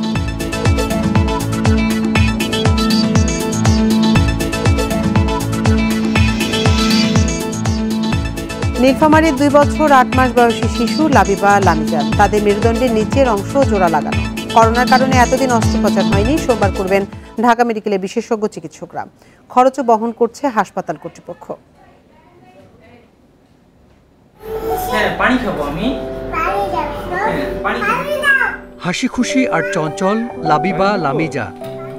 S2: নীলফামারীর 2 বছর 8 মাস বয়সী শিশু লাবিবা লামিজা, তাদের মেরুদণ্ডের নিচের অংশ জোড়া লাগানো। করোনার কারণে এতদিন অস্ত্রোপচার হয়নি। সোমবার করবেন ঢাকা মেডিকেলের বিশেষজ্ঞ চিকিৎসকরা। খরচও বহন করছে হাসপাতাল কর্তৃপক্ষ।
S17: হাসি খুশি আর চঞ্চল লাবিবা লামিজা,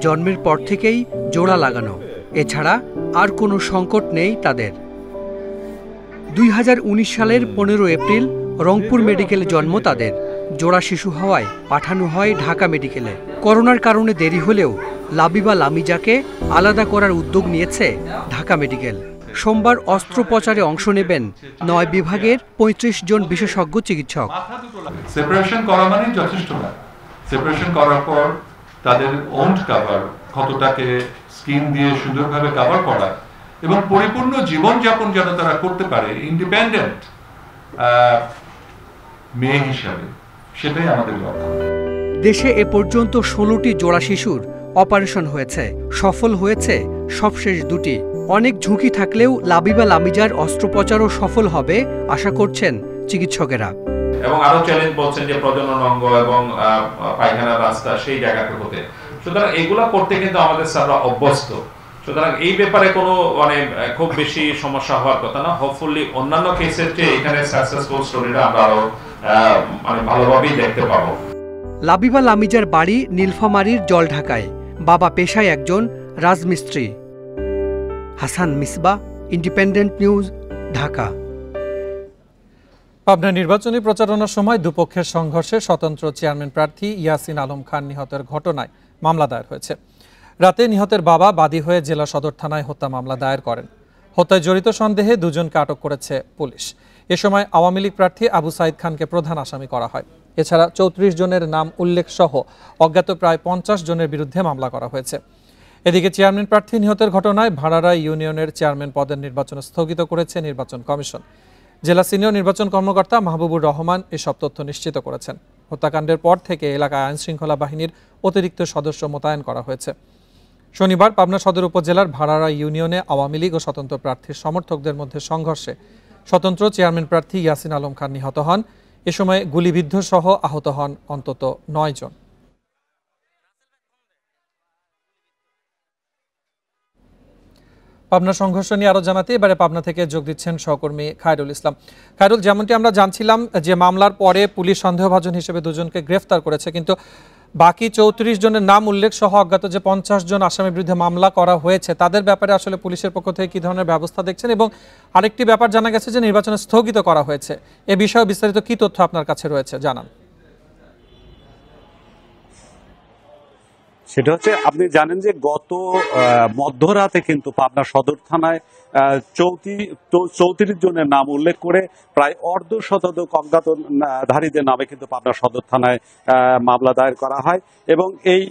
S17: জন্মের পর থেকেই জোড়া লাগানো। এছাড়া আর কোনো সংকট নেই তাদের। 2019 সালের 15 এপ্রিল রংপুর মেডিকেলে জন্ম তাদের। জোড়া শিশু হওয়ায় পাঠানো হয় ঢাকা মেডিকেলে। করোনার কারণে দেরি হলেও লাবিবা লামিজাকে আলাদা করার উদ্যোগ নিয়েছে ঢাকা মেডিকেল। সোমবার অস্ত্রোপচারে অংশ নেবেন 9 বিভাগের 35 জন বিশেষজ্ঞ চিকিৎসক।
S18: সেপারেশন করা মানে যথেষ্ট না। সেপারেশন করার পর তাদের ওন্ড কাভার, ক্ষতটাকে স্কিন দিয়ে সুন্দরভাবে কাভার করা এবং পরিপূর্ণ জীবনযাপন যেন তারা করতে পারে ইন্ডিপেন্ডেন্ট মেয়ে হিসাবে, সেটাই আমাদের লক্ষ্য।
S17: দেশে এ পর্যন্ত 16টি জোড়া শিশুর অপারেশন হয়েছে, সফল হয়েছে সবশেষ 2টি। অনেক ঝুঁকি থাকলেও লাবিবা লামিজার অস্ত্রোপচারও সফল হবে আশা করছেন চিকিৎসকেরা।
S19: এবং আরো চ্যালেঞ্জ বলছেন যে প্রজনন অঙ্গ এবং পায়খানার রাস্তা সেই জায়গাতে হতে, সুতরাং এগুলা করতে কিন্তু আমাদের স্যাররা অভ্যস্ত, সুতরাং এই ব্যাপারে কোনো মানে খুব বেশি সমস্যা হওয়ার কথা না। হোপফুলি অন্যান্য কেসের চেয়ে এখানে সাকসেসফুল স্টোরিটা আমরা আরো মানে ভালোভাবেই দেখতে পাবো।
S17: লাবিবা লামিজার বাড়ি নীলফামারীর জলঢাকায়, বাবা পেশায় একজন রাজমিস্ত্রি। Hasan Misba, independent news, Dhaka.
S1: পাবনা নির্বাচনী প্রচারণার সময় দুপক্ষের সংঘর্ষে স্বতন্ত্র চেয়ারম্যান প্রার্থী ইয়াসিন আলম খান নিহতের ঘটনায় মামলা দায়ের হয়েছে। রাতে নিহতের বাবা বাদী হয়ে জেলা সদর থানায় হত্যা মামলা দায়ের করেন। হত্যায় জড়িত সন্দেহে 2 জনকে আটক করেছে পুলিশ। এ সময় আওয়ামী লীগ প্রার্থী আবু সাইদ খানকে প্রধান আসামি করা হয়। এছাড়া 34 জনের নাম উল্লেখ সহ অজ্ঞাত প্রায় 50 জনের বিরুদ্ধে মামলা করা হয়েছে। এদিকে চেয়ারম্যান প্রার্থী নিহতের ঘটনায় ভাড়ারা ইউনিয়নের চেয়ারম্যান পদের নির্বাচন স্থগিত করেছে নির্বাচন কমিশন। জেলা সিনিয়র নির্বাচন কর্মকর্তা মাহবুবুর রহমান এসব তথ্য নিশ্চিত করেছেন। হত্যাকাণ্ডের পর থেকে এলাকায় আইনশৃঙ্খলা বাহিনীর অতিরিক্ত সদস্য মোতায়েন করা হয়েছে। শনিবার পাবনা সদর উপজেলার ভাড়ারা ইউনিয়নে আওয়ামী লীগ ও স্বতন্ত্র প্রার্থীর সমর্থকদের মধ্যে সংঘর্ষে স্বতন্ত্র চেয়ারম্যান প্রার্থী ইয়াসিন আলম খান নিহত হন। এ সময় গুলিবিদ্ধ সহ আহত হন অন্তত 9 জন। পাবনা সংঘর্ষ নিয়ে আরো জানাতে এবারে পাবনা থেকে যোগ দিচ্ছেন সহকর্মী খায়রুল ইসলাম। খায়রুল, যেমনটি আমরা জানছিলাম যে মামলার পরে পুলিশ সন্দেহভাজন হিসেবে 2 জনকে গ্রেফতার করেছে, কিন্তু বাকি 34 জনের নাম উল্লেখ সহ অজ্ঞাত যে 50 জন আসামির বিরুদ্ধে মামলা করা হয়েছে তাদের ব্যাপারে আসলে পুলিশের পক্ষ থেকে কি ধরনের ব্যবস্থা দেখছেন? এবং আরেকটি ব্যাপার জানা গেছে যে নির্বাচন স্থগিত করা হয়েছে, এ বিষয়ে বিস্তারিত কি তথ্য আপনার কাছে রয়েছে জানান।
S20: সেটা হচ্ছে, আপনি জানেন যে গত মধ্যরাতে কিন্তু পাবনা সদর থানায় 34 জনের নাম উল্লেখ করে প্রায় অর্ধশতাধিক অজ্ঞাতধারীদের নামে কিন্তু পাবনা সদর থানায় মামলা দায়ের করা হয়। এবং এই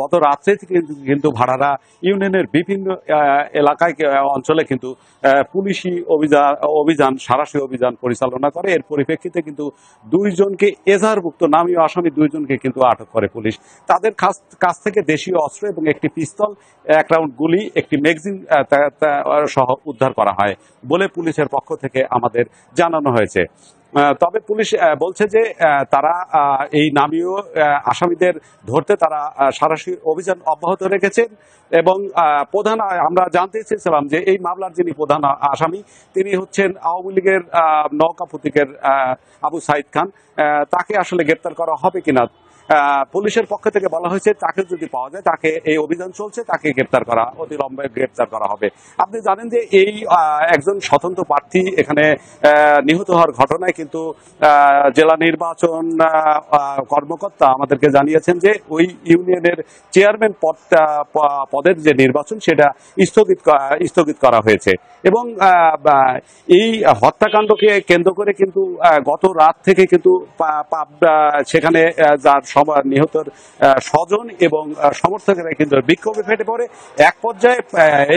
S20: গত রাত্রে থেকে কিন্তু ভাড়ারা ইউনিয়নের বিভিন্ন এলাকায় অঞ্চলে কিন্তু পুলিশি অভিযান সাঁড়াশি অভিযান পরিচালনা করে। এর পরিপ্রেক্ষিতে কিন্তু 2 জনকে এজাহারভুক্ত নামীয় আসামি 2 জনকে কিন্তু আটক করে পুলিশ। তাদের কাছ থেকে দেশীয় অস্ত্র এবং একটি পিস্তল, 1 রাউন্ড গুলি, একটি ম্যাগাজিন সহ উদ্ধার করা হয় বলে পুলিশের পক্ষ থেকে আমাদের জানানো হয়েছে। তবে পুলিশ বলছে যে তারা এই নামীয় আসামিদের ধরতে তারা সাঁড়াশি অভিযান অব্যাহত রেখেছেন। এবং প্রধান, আমরা জানতে চেয়েছিলাম যে এই মামলার যিনি প্রধান আসামি তিনি হচ্ছেন আওয়ামী লীগের নওগাঁ প্রতীকের আবু সাইদ খান। তাকে আসলে গ্রেপ্তার করা হবে কিনা, পুলিশের পক্ষ থেকে বলা হয়েছে তাকে যদি পাওয়া যায়, তাকে এই অভিযান চলছে, তাকে অতিলম্বে গ্রেপ্তার করা হবে। আপনি জানেন যে এই একজন স্বতন্ত্র প্রার্থী এখানে নিহত হওয়ার ঘটনায় কিন্তু জেলা নির্বাচন কর্মকর্তা আমাদেরকে জানিয়েছেন যে ওই ইউনিয়নের চেয়ারম্যান পদের যে নির্বাচন সেটা স্থগিত করা হয়েছে। এবং এই হত্যাকাণ্ডকে কেন্দ্র করে কিন্তু গত রাত থেকে কিন্তু সেখানে যার নিহতর স্বজন এবং সমর্থকেরা কিন্তু বিক্ষোভে ফেটে পড়ে। এক পর্যায়ে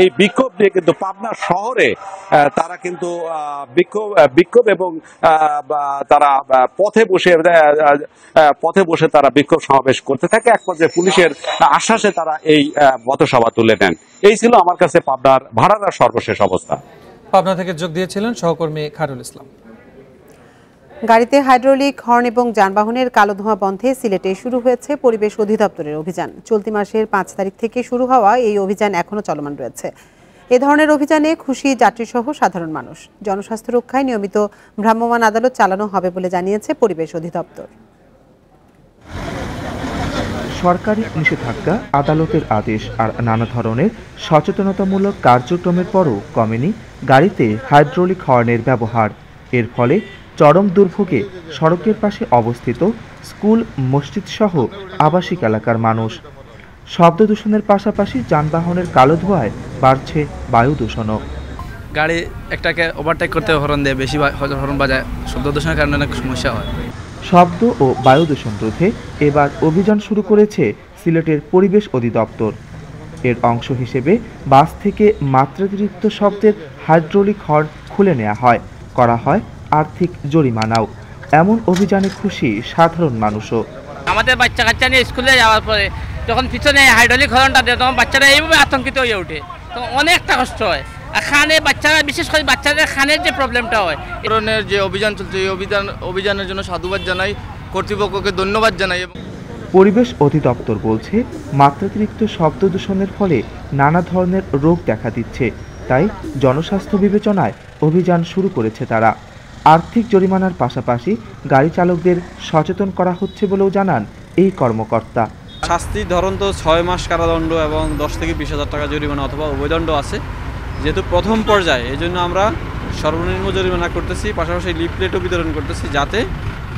S20: এই বিক্ষোভ নিয়ে কিন্তু পাবনা শহরে তারা কিন্তু বিক্ষোভ এবং তারা পথে বসে তারা বিক্ষোভ সমাবেশ করতে থাকে। এক পর্যায়ে পুলিশের আশ্বাসে তারা এই পথসভা তুলে নেন। এই ছিল আমার কাছে পাবনার ভাড়ার সর্বশেষ অবস্থা।
S1: পাবনা থেকে যোগ দিয়েছিলেন সহকর্মী খায়রুল ইসলাম।
S2: গাড়িতে হাইড্রোলিক হর্ন এবং যানবাহনের কালো ধোঁয়া বন্ধে সিলেটে শুরু হয়েছে পরিবেশ অধিদপ্তরের অভিযান। চলতি মাসের 5 তারিখ থেকে শুরু হওয়া এই অভিযান এখনও চলমান রয়েছে। এ ধরনের অভিযানে খুশি যাত্রীসহ সাধারণ মানুষ। জনস্বাস্থ্য রক্ষায় নিয়মিত ভ্রাম্যমাণ আদালত চালানো হবে বলে জানিয়েছে পরিবেশ অধিদপ্তর।
S21: সরকারি নিষেধাজ্ঞা, আদালতের আদেশ আর নানা ধরনের সচেতনতামূলক কার্যক্রমের পরও কমেনি গাড়িতে হাইড্রোলিক হর্নের ব্যবহার। এর ফলে চরম দুর্ভোগে সড়কের পাশে অবস্থিত স্কুল, মসজিদ সহ আবাসিক এলাকার মানুষ। শব্দ দূষণের পাশাপাশি যানবাহনের কালো ধোঁয়ায় বাড়ছে বায়ু দূষণও।
S22: গাড়ি একটাকে ওভারটেক করতে হর্ন দেয়, বেশি হর্ন বাজায়, শব্দ দূষণের কারণে অনেক সমস্যা হয়।
S21: শব্দ ও বায়ু দূষণ রোধে এবার অভিযান শুরু করেছে সিলেটের পরিবেশ অধিদপ্তর। এর অংশ হিসেবে বাস থেকে মাত্রাতিরিক্ত শব্দের হাইড্রোলিক হর্ন খুলে নেওয়া হয়, করা হয় আর্থিক জরিমানাও। এমন অভিযানে খুশি সাধারণ মানুষও।
S4: আমাদের বাচ্চা কাচ্চা নিয়ে স্কুলে যাওয়ার পরে যখন পিছনে হাইড্রোলিক হর্নটা দেয় তখন বাচ্চারা এইভাবে আতঙ্কিত হয়ে ওঠে, তো অনেকটা কষ্ট হয়। আর খানে বাচ্চারা, বিশেষ করে বাচ্চাদের খানের যে প্রবলেমটা হয়,
S22: এই ধরনের যে অভিযান চলছে এই অভিযানের জন্য সাধুবাদ জানাই, কর্তৃপক্ষকে ধন্যবাদ জানাই।
S21: পরিবেশ অধিদপ্তর বলছে মাত্রাতিরিক্ত শব্দ দূষণের ফলে নানা ধরনের রোগ দেখা দিচ্ছে, তাই জনস্বাস্থ্য বিবেচনায় অভিযান শুরু করেছে তারা। আর্থিক জরিমানার পাশাপাশি গাড়ি চালকদের সচেতন করা হচ্ছে বলেও জানান এই কর্মকর্তা।
S23: শাস্তির ধরন তো 6 মাস কারাদণ্ড এবং 10 থেকে 20,000 টাকা জরিমানা অথবা উভয়দণ্ড আছে। যেহেতু প্রথম পর্যায়ে এই জন্য আমরা সর্বনিম্ন জরিমানা করতেছি, পাশাপাশি লিফলেটও বিতরণ করতেছি, যাতে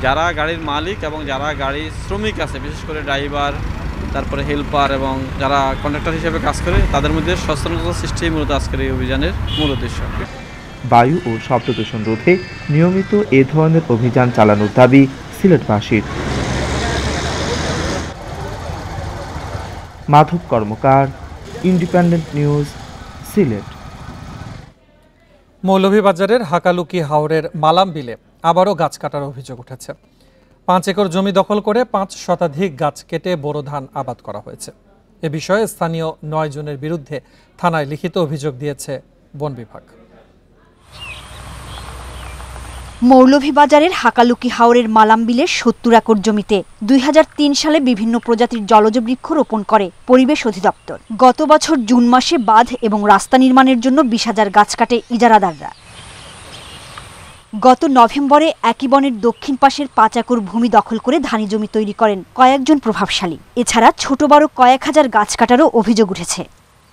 S23: যারা গাড়ির মালিক এবং যারা গাড়ির শ্রমিক আছে, বিশেষ করে ড্রাইভার, তারপরে হেল্পার এবং যারা কন্ডাক্টর হিসেবে কাজ করে, তাদের মধ্যে সচেতনতা সৃষ্টি মূলত আজকের এই অভিযানের মূল উদ্দেশ্য।
S21: বায়ু ও শব্দ দূষণ রোধে নিয়মিত এ ধরনের অভিযান চালানোর দাবি সিলেটবাসীর। মাধব কর্মকার, ইন্ডিপেন্ডেন্ট নিউজ, সিলেট।
S1: মৌলভীবাজারের হাকালুকি হাওরের মালাম বিলে আবারও গাছ কাটার অভিযোগ উঠেছে। 5 একর জমি দখল করে 5 শতাধিক গাছ কেটে বোরো ধান আবাদ করা হয়েছে। এ বিষয়ে স্থানীয় 9 জনের বিরুদ্ধে থানায় লিখিত অভিযোগ দিয়েছে বন বিভাগ।
S24: মৌলভীবাজারের হাকালুকি হাওরের মালাম বিলের 70 একর জমিতে 2003 সালে বিভিন্ন প্রজাতির জলজ বৃক্ষ রোপণ করে পরিবেশ অধিদপ্তর। গত বছর জুন মাসে বাঁধ এবং রাস্তা নির্মাণের জন্য 20,000 গাছ কাটে ইজারাদাররা। গত নভেম্বরে একই বনের দক্ষিণ পাশের 5 একর ভূমি দখল করে ধানি জমি তৈরি করেন কয়েকজন প্রভাবশালী। এছাড়া ছোট বড় কয়েক হাজার গাছ কাটারও অভিযোগ উঠেছে।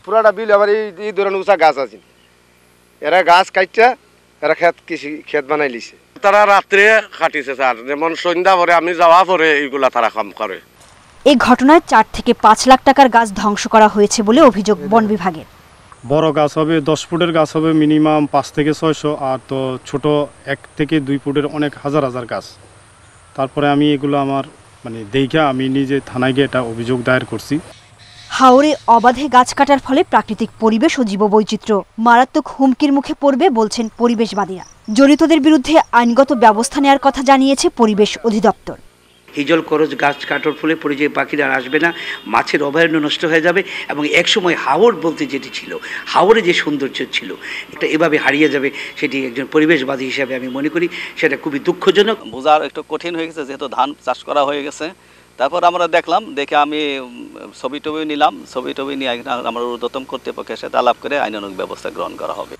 S25: পুরাটা বিল আবার এই ধরনের উঁচা গাছ আছে, এরা গাছ কাটটা এরা ক্ষেত বানাই লিছে। তারা রাত্রে কাটিছে স্যার, যেমন সন্ধ্যা পরে আমি যাওয়া পরে এইগুলা তারা কাম করে।
S24: এই ঘটনায় 4 থেকে 5 লাখ টাকার গাছ ধ্বংস করা হয়েছে বলে অভিযোগ বন বিভাগের।
S26: বড় গাছ হবে 10 ফুটের গাছ হবে মিনিমাম 5 থেকে 600, আর তো ছোট 1 থেকে 2 ফুটের অনেক হাজার হাজার গাছ। তারপরে আমি এগুলো আমার দেখা আমি নিজে থানায় গিয়ে এটা অভিযোগ দায়ের করছি।
S24: হাওরে অবাধে গাছ কাটার ফলে প্রাকৃতিক পরিবেশ ও জীববৈচিত্র্য মারাত্মক হুমকির মুখে পড়বে বলছেন পরিবেশবাদীরা। জড়িতদের বিরুদ্ধে আইনগত ব্যবস্থা নেওয়ার কথা জানিয়েছে পরিবেশ অধিদপ্তর।
S27: হিজল করজ গাছ কাটার ফলে পরিযায়ী পাখিরা আসবে না, মাছের অভয়ারণ্য নষ্ট হয়ে যাবে এবং একসময় হাওর বলতে যেটি ছিল, হাওরে যে সৌন্দর্য ছিল, এটা এভাবে হারিয়ে যাবে। সেটি একজন পরিবেশবাদী হিসাবে আমি মনে করি সেটা খুবই দুঃখজনক।
S23: বোঝার একটু কঠিন হয়ে গেছে, যেহেতু ধান চাষ করা হয়ে গেছে। তারপর আমরা দেখলাম, দেখে আমি ছবি টবি নিলাম, ছবি টবি নিয়ে আমরা ঊর্ধ্বতন কর্তৃপক্ষের সাথে আলাপ করে আইনানুগ ব্যবস্থা গ্রহণ করা হবে।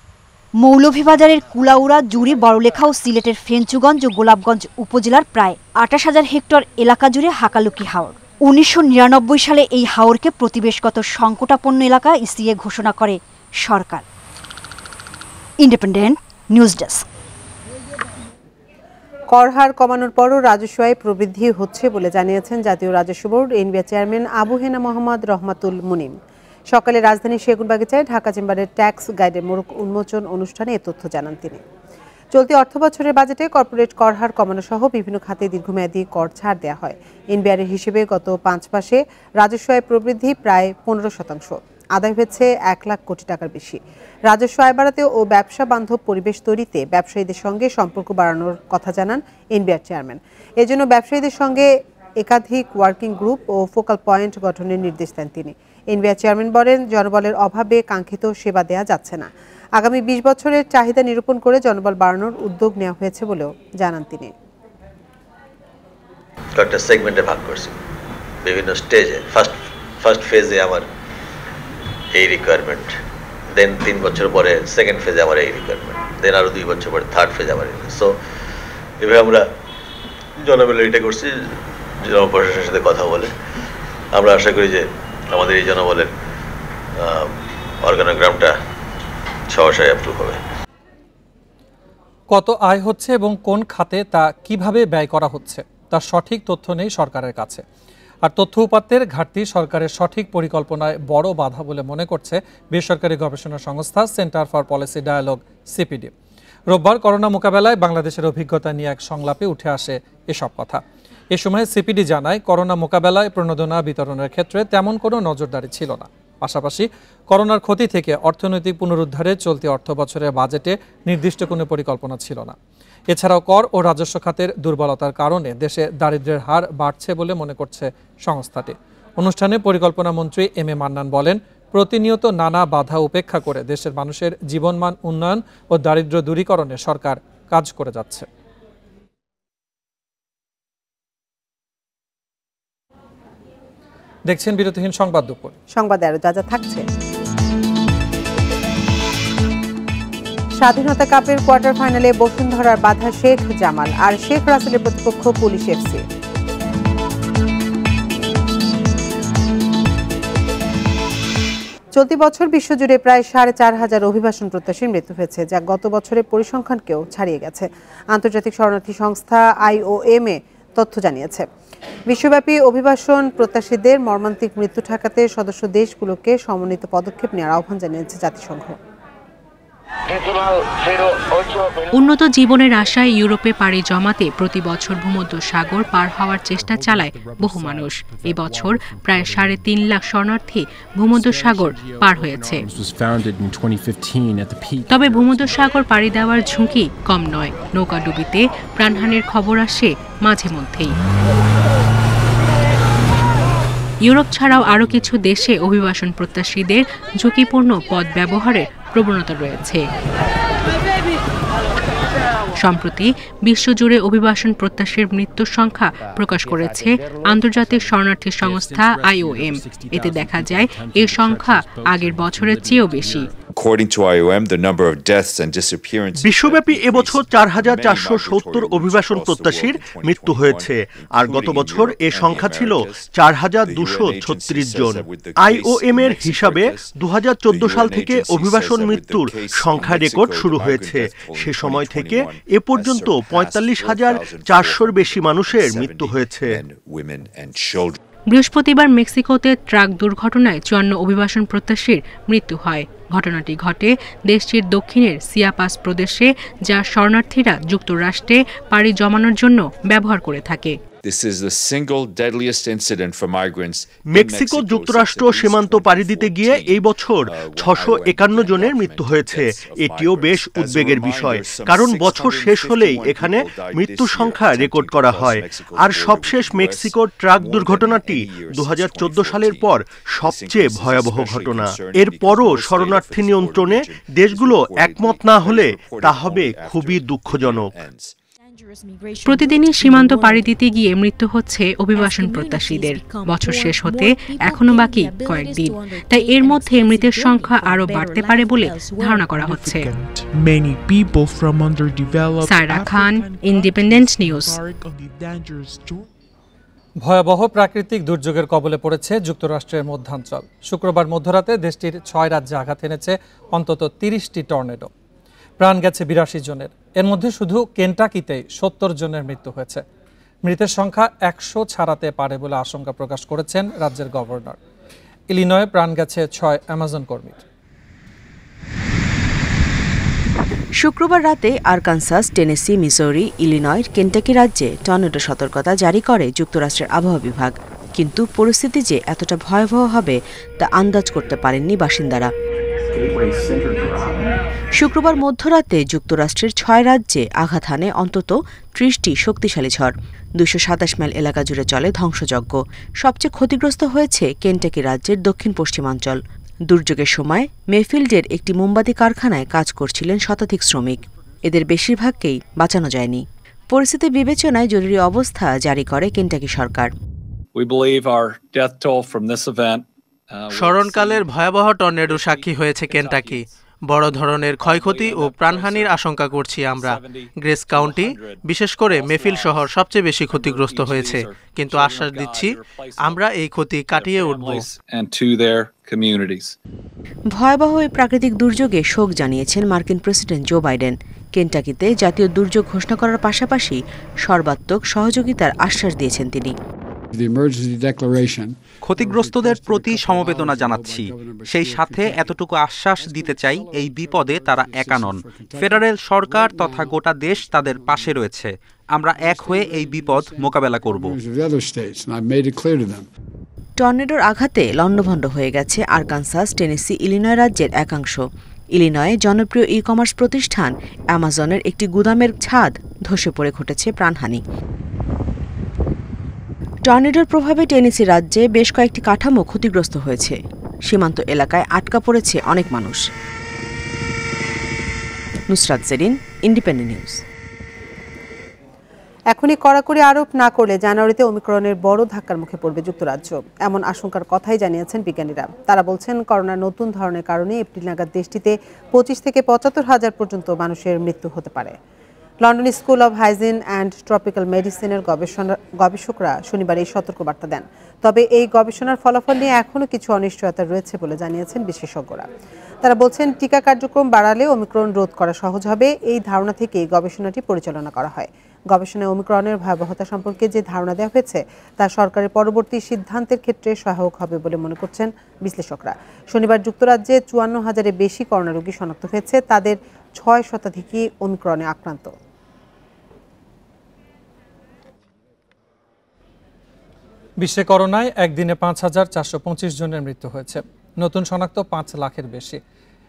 S24: মৌলভীবাজারের কুলাউড়া, জুড়ি, বড়লেখা ও সিলেটের ফেঞ্চুগঞ্জ ও গোলাপগঞ্জ উপজেলার প্রায় 28,000 হেক্টর এলাকা জুড়ে হাকালুকি হাওর। 1999 সালে এই হাওরকে প্রতিবেশগত সংকটাপন্ন এলাকা ইসিএ ঘোষণা করে সরকার। Independent news desk.
S2: কর হার কমানোর পরও রাজস্ব আয় প্রবৃদ্ধি হচ্ছে বলে জানিয়েছেন জাতীয় রাজস্ব board NBR chairman Abu Hena Mohammad রহমাতুল মুনিম। সকালে রাজধানীর সেগুনবাগিচায় ঢাকা চেম্বারের ট্যাক্স গাইডের মোড়ক উন্মোচন অনুষ্ঠানে এ তথ্য জানান তিনি। চলতি অর্থবছরের বাজেটে কর্পোরেট কর হার কমানো সহ বিভিন্ন খাতে দীর্ঘমেয়াদী কর ছাড় দেওয়া হয়। এনবিআরের হিসেবে গত 5 মাসে রাজস্ব আয় প্রবৃদ্ধি প্রায় 15%, আদায় হয়েছে 1 লাখ কোটি টাকার বেশি। রাজস্ব আয় বাড়াতে ও ব্যবসা বান্ধব পরিবেশ তৈরিতে ব্যবসায়ীদের সঙ্গে সম্পর্ক বাড়ানোর কথা জানান এনবিআর চেয়ারম্যান। এজন্য ব্যবসায়ীদের সঙ্গে একাধিক ওয়ার্কিং গ্রুপ ও ফোকাল পয়েন্ট গঠনের নির্দেশ দেন তিনি। এনবিআর চেয়ারম্যান বলেন, জনবলের অভাবে কাঙ্ক্ষিত সেবা দেয়া যাচ্ছে না। আগামী 20 বছরের চাহিদা নিরূপণ করে জনবল বাড়ানোর উদ্যোগ নেওয়া হয়েছে বলেও জানান তিনি।
S28: কয়েকটা সেগমেন্টে ভাগ করছি বিভিন্ন স্টেজে। ফার্স্ট ফেজে আমার এই রিকোয়ারমেন্ট, দেন 3 বছর পরে সেকেন্ড ফেজে আমার এই রিকোয়ারমেন্ট, দেন আরো 2 বছর পরে থার্ড ফেজ আমার। সো এভাবে আমরা জনবলের এটা করছি, জনপ্রশাসনের সাথে কথা বলে আমরা আশা করি যে আমাদের এই জনবলের অর্গানোগ্রামটা সহসায় অ্যাপ্রুভ হবে।
S1: কত আয় হচ্ছে এবং কোন খাতে তা কিভাবে ব্যয় করা হচ্ছে তার সঠিক তথ্য নেই সরকারের কাছে। আর তথ্য উপাত্তের ঘাটতি সরকারের সঠিক পরিকল্পনায় বড় বাধা বলে মনে করছে বেসরকারি গবেষণা সংস্থা Centre for Policy Dialogue CPD. রোববার করোনা মোকাবেলায় বাংলাদেশের অভিজ্ঞতা নিয়ে এক সংলাপে উঠে আসে এসব কথা। এ সময় সিপিডি জানায়, করোনা মোকাবেলায় প্রণোদনা বিতরণের ক্ষেত্রে তেমন কোনো নজরদারি ছিল না। পাশাপাশি করোনার ক্ষতি থেকে অর্থনৈতিক পুনরুদ্ধারে চলতি অর্থবছরের বাজেটে নির্দিষ্ট কোনো পরিকল্পনা ছিল না। এছাড়াও কর ও রাজস্ব খাতের দুর্বলতার কারণে দেশে দারিদ্র্যের হার বাড়ছে বলে মনে করছে সংস্থাটি। অনুষ্ঠানে পরিকল্পনা মন্ত্রী এম এ মান্নান বলেন, প্রতিনিয়ত নানা বাধা উপেক্ষা করে দেশের মানুষের জীবনমান উন্নয়ন ও দারিদ্র্য দূরীকরণে সরকার কাজ করে যাচ্ছে। দেখছেন বিরতিহীন সংবাদ দুপুর।
S2: সংবাদে আরো যা যা থাকছে। স্বাধীনতা কাপের কোয়ার্টার ফাইনালে বসুন্ধরার বাধা শেখ জামাল আর শেখ রাসেলের প্রতিপক্ষ পুলিশ এফসি। চলতি বছর বিশ্বজুড়ে প্রায় ৪,৫০০ অভিবাসন প্রত্যাশীর মৃত্যু হয়েছে, যা গত বছরের পরিসংখ্যানকেও ছাড়িয়ে গেছে। আন্তর্জাতিক শরণার্থী সংস্থা IOM তথ্য জানিয়েছে। বিশ্বব্যাপী অভিবাসন প্রত্যাশীদের মর্মান্তিক মৃত্যু ঠেকাতে সদস্য দেশগুলোকে সমন্বিত পদক্ষেপ নেওয়ার আহ্বান জানিয়েছে জাতিসংঘ।
S16: উন্নত জীবনের আশায় ইউরোপে পাড়ি জমাতে প্রতি বছর ভূমধ্য সাগর পার হওয়ার চেষ্টা চালায় বহু মানুষ। এবছর প্রায় ৩.৫ লাখ শরণার্থী ভূমধ্য সাগর পার হয়েছে। তবে ভূমধ্য সাগর পাড়ি দেওয়ার ঝুঁকি কম নয়। নৌকাডুবিতে প্রাণহানির খবর আসে মাঝে মধ্যেই। ইউরোপ ছাড়াও আরও কিছু দেশে অভিবাসন প্রত্যাশীদের ঝুঁকিপূর্ণ পথ ব্যবহারের প্রবণতা রয়েছে। সম্প্রতি বিশ্বজুড়ে অভিবাসন প্রত্যাশীর মৃত্যুর সংখ্যা প্রকাশ করেছে আন্তর্জাতিক শরণার্থী সংস্থা IOM। এতে দেখা যায় এই সংখ্যা আগের বছরের চেয়েও বেশি।
S3: বিশ্বব্যাপী এবছর ৪,৪৭০ অভিবাসন প্রত্যাশীর মৃত্যু হয়েছে, আর গত বছর এ সংখ্যা ছিল ৪,২৩৬ জন। IOM এর হিসাবে ২০১৪ সাল থেকে অভিবাসন মৃত্যুর সংখ্যা রেকর্ড শুরু হয়েছে। সে সময় থেকে এ পর্যন্ত ৪৫,৪০০-র বেশি মানুষের মৃত্যু হয়েছে।
S16: বৃহস্পতিবার মেক্সিকোতে ট্রাক দুর্ঘটনায় ৫৪ অভিবাসন প্রত্যাশীর মৃত্যু হয়। ঘটনাটি ঘটে দেশটির দক্ষিণের সিয়াপাস প্রদেশে, যা শরণার্থীরা যুক্তরাষ্ট্রে পাড়ি জমানোর জন্য ব্যবহার করে থাকে।
S3: মেক্সিকো যুক্তরাষ্ট্র সীমান্ত পাড়ি দিতে গিয়ে এই বছর ৬৫১ জনের মৃত্যু হয়েছে। এটিও বেশ উদ্বেগের বিষয়, কারণ বছর শেষ হলেই এখানে মৃত্যুর সংখ্যা রেকর্ড করা হয়। আর সবশেষ মেক্সিকোর ট্রাক দুর্ঘটনাটি ২০১৪ সালের পর সবচেয়ে ভয়াবহ ঘটনা। এরপরও শরণার্থী নিয়ন্ত্রণে দেশগুলো একমত না হলে তা হবে খুবই দুঃখজনক।
S16: প্রতিদিনই সীমান্ত পাড়ি দিতে গিয়ে মৃত্যু হচ্ছে অভিবাসন প্রত্যাশীদের। বছর শেষ হতে এখনো বাকি কয়েকদিন, তাই এর মধ্যে মৃতের সংখ্যা আরো বাড়তে পারে বলে ধারণা করা হচ্ছে। সায়রা খান, ইন্ডিপেন্ডেন্ট নিউজ।
S1: ভয়াবহ প্রাকৃতিক দুর্যোগের কবলে পড়েছে যুক্তরাষ্ট্রের মধ্যাঞ্চল। শুক্রবার মধ্যরাতে দেশটির ৬ রাজ্যে আঘাত এনেছে অন্তত ৩০টি টর্নেডো। প্রাণ গেছে ৮২ জনের। এর মধ্যে শুধু কেন্টাকিতেই ৭০ জনের মৃত্যু হয়েছে। মৃতের সংখ্যা ১০০ ছাড়াতে পারে বলে আশঙ্কা প্রকাশ করেছেন রাজ্যের গভর্নর। ইলিনয়ে প্রাণ গেছে ৬ অ্যামাজন কর্মীর।
S5: শুক্রবার রাতে Arkansas, Tennessee, Missouri, Illinois, Kentucky রাজ্যে টর্নেডো সতর্কতা জারি করে যুক্তরাষ্ট্রের আবহাওয়া বিভাগ। কিন্তু পরিস্থিতি যে এতটা ভয়াবহ হবে তা আন্দাজ করতে পারেননি বাসিন্দারা। শুক্রবার মধ্যরাতে যুক্তরাষ্ট্রের ৬ রাজ্যে আঘাত হানে অন্তত ৩০টি শক্তিশালী ঝড়। ২২৭ মাইল এলাকা জুড়ে চলে ধ্বংসযজ্ঞ। সবচেয়ে ক্ষতিগ্রস্ত হয়েছে কেন্টাকি রাজ্যের দক্ষিণ পশ্চিমাঞ্চল। দুর্যোগের সময় মেফিল্ডের একটি মোমবাতি কারখানায় কাজ করছিলেন শতাধিক শ্রমিক। এদের বেশিরভাগকেই বাঁচানো যায়নি। পরিস্থিতি বিবেচনায় জরুরি অবস্থা জারি করে কেন্টাকি সরকার।
S6: স্মরণকালের ভয়াবহ টর্নেডো সাক্ষী হয়েছে কেন্টাকি। বড় ধরনের ক্ষয়ক্ষতি ও প্রাণহানির আশঙ্কা করছি আমরা। গ্রেস কাউন্টি, বিশেষ করে মেফিল শহর সবচেয়ে বেশি ক্ষতিগ্রস্ত হয়েছে, কিন্তু আশ্বাস দিচ্ছি আমরা এই ক্ষতি কাটিয়ে উঠব।
S5: ভয়াবহ এই প্রাকৃতিক দুর্যোগে শোক জানিয়েছেন মার্কিন প্রেসিডেন্ট জো বাইডেন। কেন্টাকিতে জাতীয় দুর্যোগ ঘোষণা করার পাশাপাশি সর্বাত্মক সহযোগিতার আশ্বাস দিয়েছেন তিনি।
S7: ক্ষতিগ্রস্তদের প্রতি সমবেদনা জানাচ্ছি, সেই সাথে এতটুকু আশ্বাস দিতে চাই এই বিপদে তারা একা নন। ফেডারেল সরকার তথা গোটা দেশ তাদের পাশে রয়েছে। আমরা এক হয়ে এই বিপদ মোকাবেলা করব।
S5: টর্নেডোর আঘাতে লণ্ডভণ্ড হয়ে গেছে আরকানসাস, টেনেসি, ইলিনয় রাজ্যের একাংশ। ইলিনয়ে জনপ্রিয় ই কমার্স প্রতিষ্ঠান অ্যামাজনের একটি গুদামের ছাদ ধসে পড়ে ঘটেছে প্রাণহানি। টর্নেডোর প্রভাবে টেনেসি রাজ্যে বেশ কয়েকটি কাঠামো ক্ষতিগ্রস্ত হয়েছে। সীমান্ত এলাকায় আটকা পড়েছে অনেক মানুষ। Nusrat Jerin, Independent News.
S2: এখনই কড়াকড়ি আরোপ না করলে জানুয়ারিতে ওমিক্রনের বড় ধাক্কার মুখে পড়বে যুক্তরাজ্য, এমন আশঙ্কার কথাই জানিয়েছেন বিজ্ঞানীরা। তারা বলছেন, করোনার নতুন ধরনের কারণে এপ্রিল নাগাদ দেশটিতে 25 থেকে 75,000 পর্যন্ত মানুষের মৃত্যু হতে পারে। London school of hygiene and tropical মেডিসিনের গবেষকরা শনিবার এই সতর্কবার্তা দেন। তবে এই গবেষণার ফলাফল নিয়ে এখনও কিছু অনিশ্চয়তা রয়েছে বলে জানিয়েছেন বিশেষজ্ঞরা। তারা বলছেন, টিকা কার্যক্রম বাড়ালে ওমিক্রন রোধ করা সহজ হবে, এই ধারণা থেকে গবেষণাটি পরিচালনা করা হয়। গবেষণায় ওমিক্রনের ভয়াবহতা সম্পর্কে যে ধারণা দেওয়া হয়েছে তা সরকারের পরবর্তী সিদ্ধান্তের ক্ষেত্রে সহায়ক হবে বলে মনে করছেন বিশ্লেষকরা। শনিবার যুক্তরাজ্যে 54,000-এর বেশি করোনা রোগী শনাক্ত হয়েছে, তাদের 6% ওমিক্রনে আক্রান্ত।
S1: বিশ্বে করোনায় একদিনে 5,425 জনের মৃত্যু হয়েছে, নতুন শনাক্ত 5 লাখের বেশি।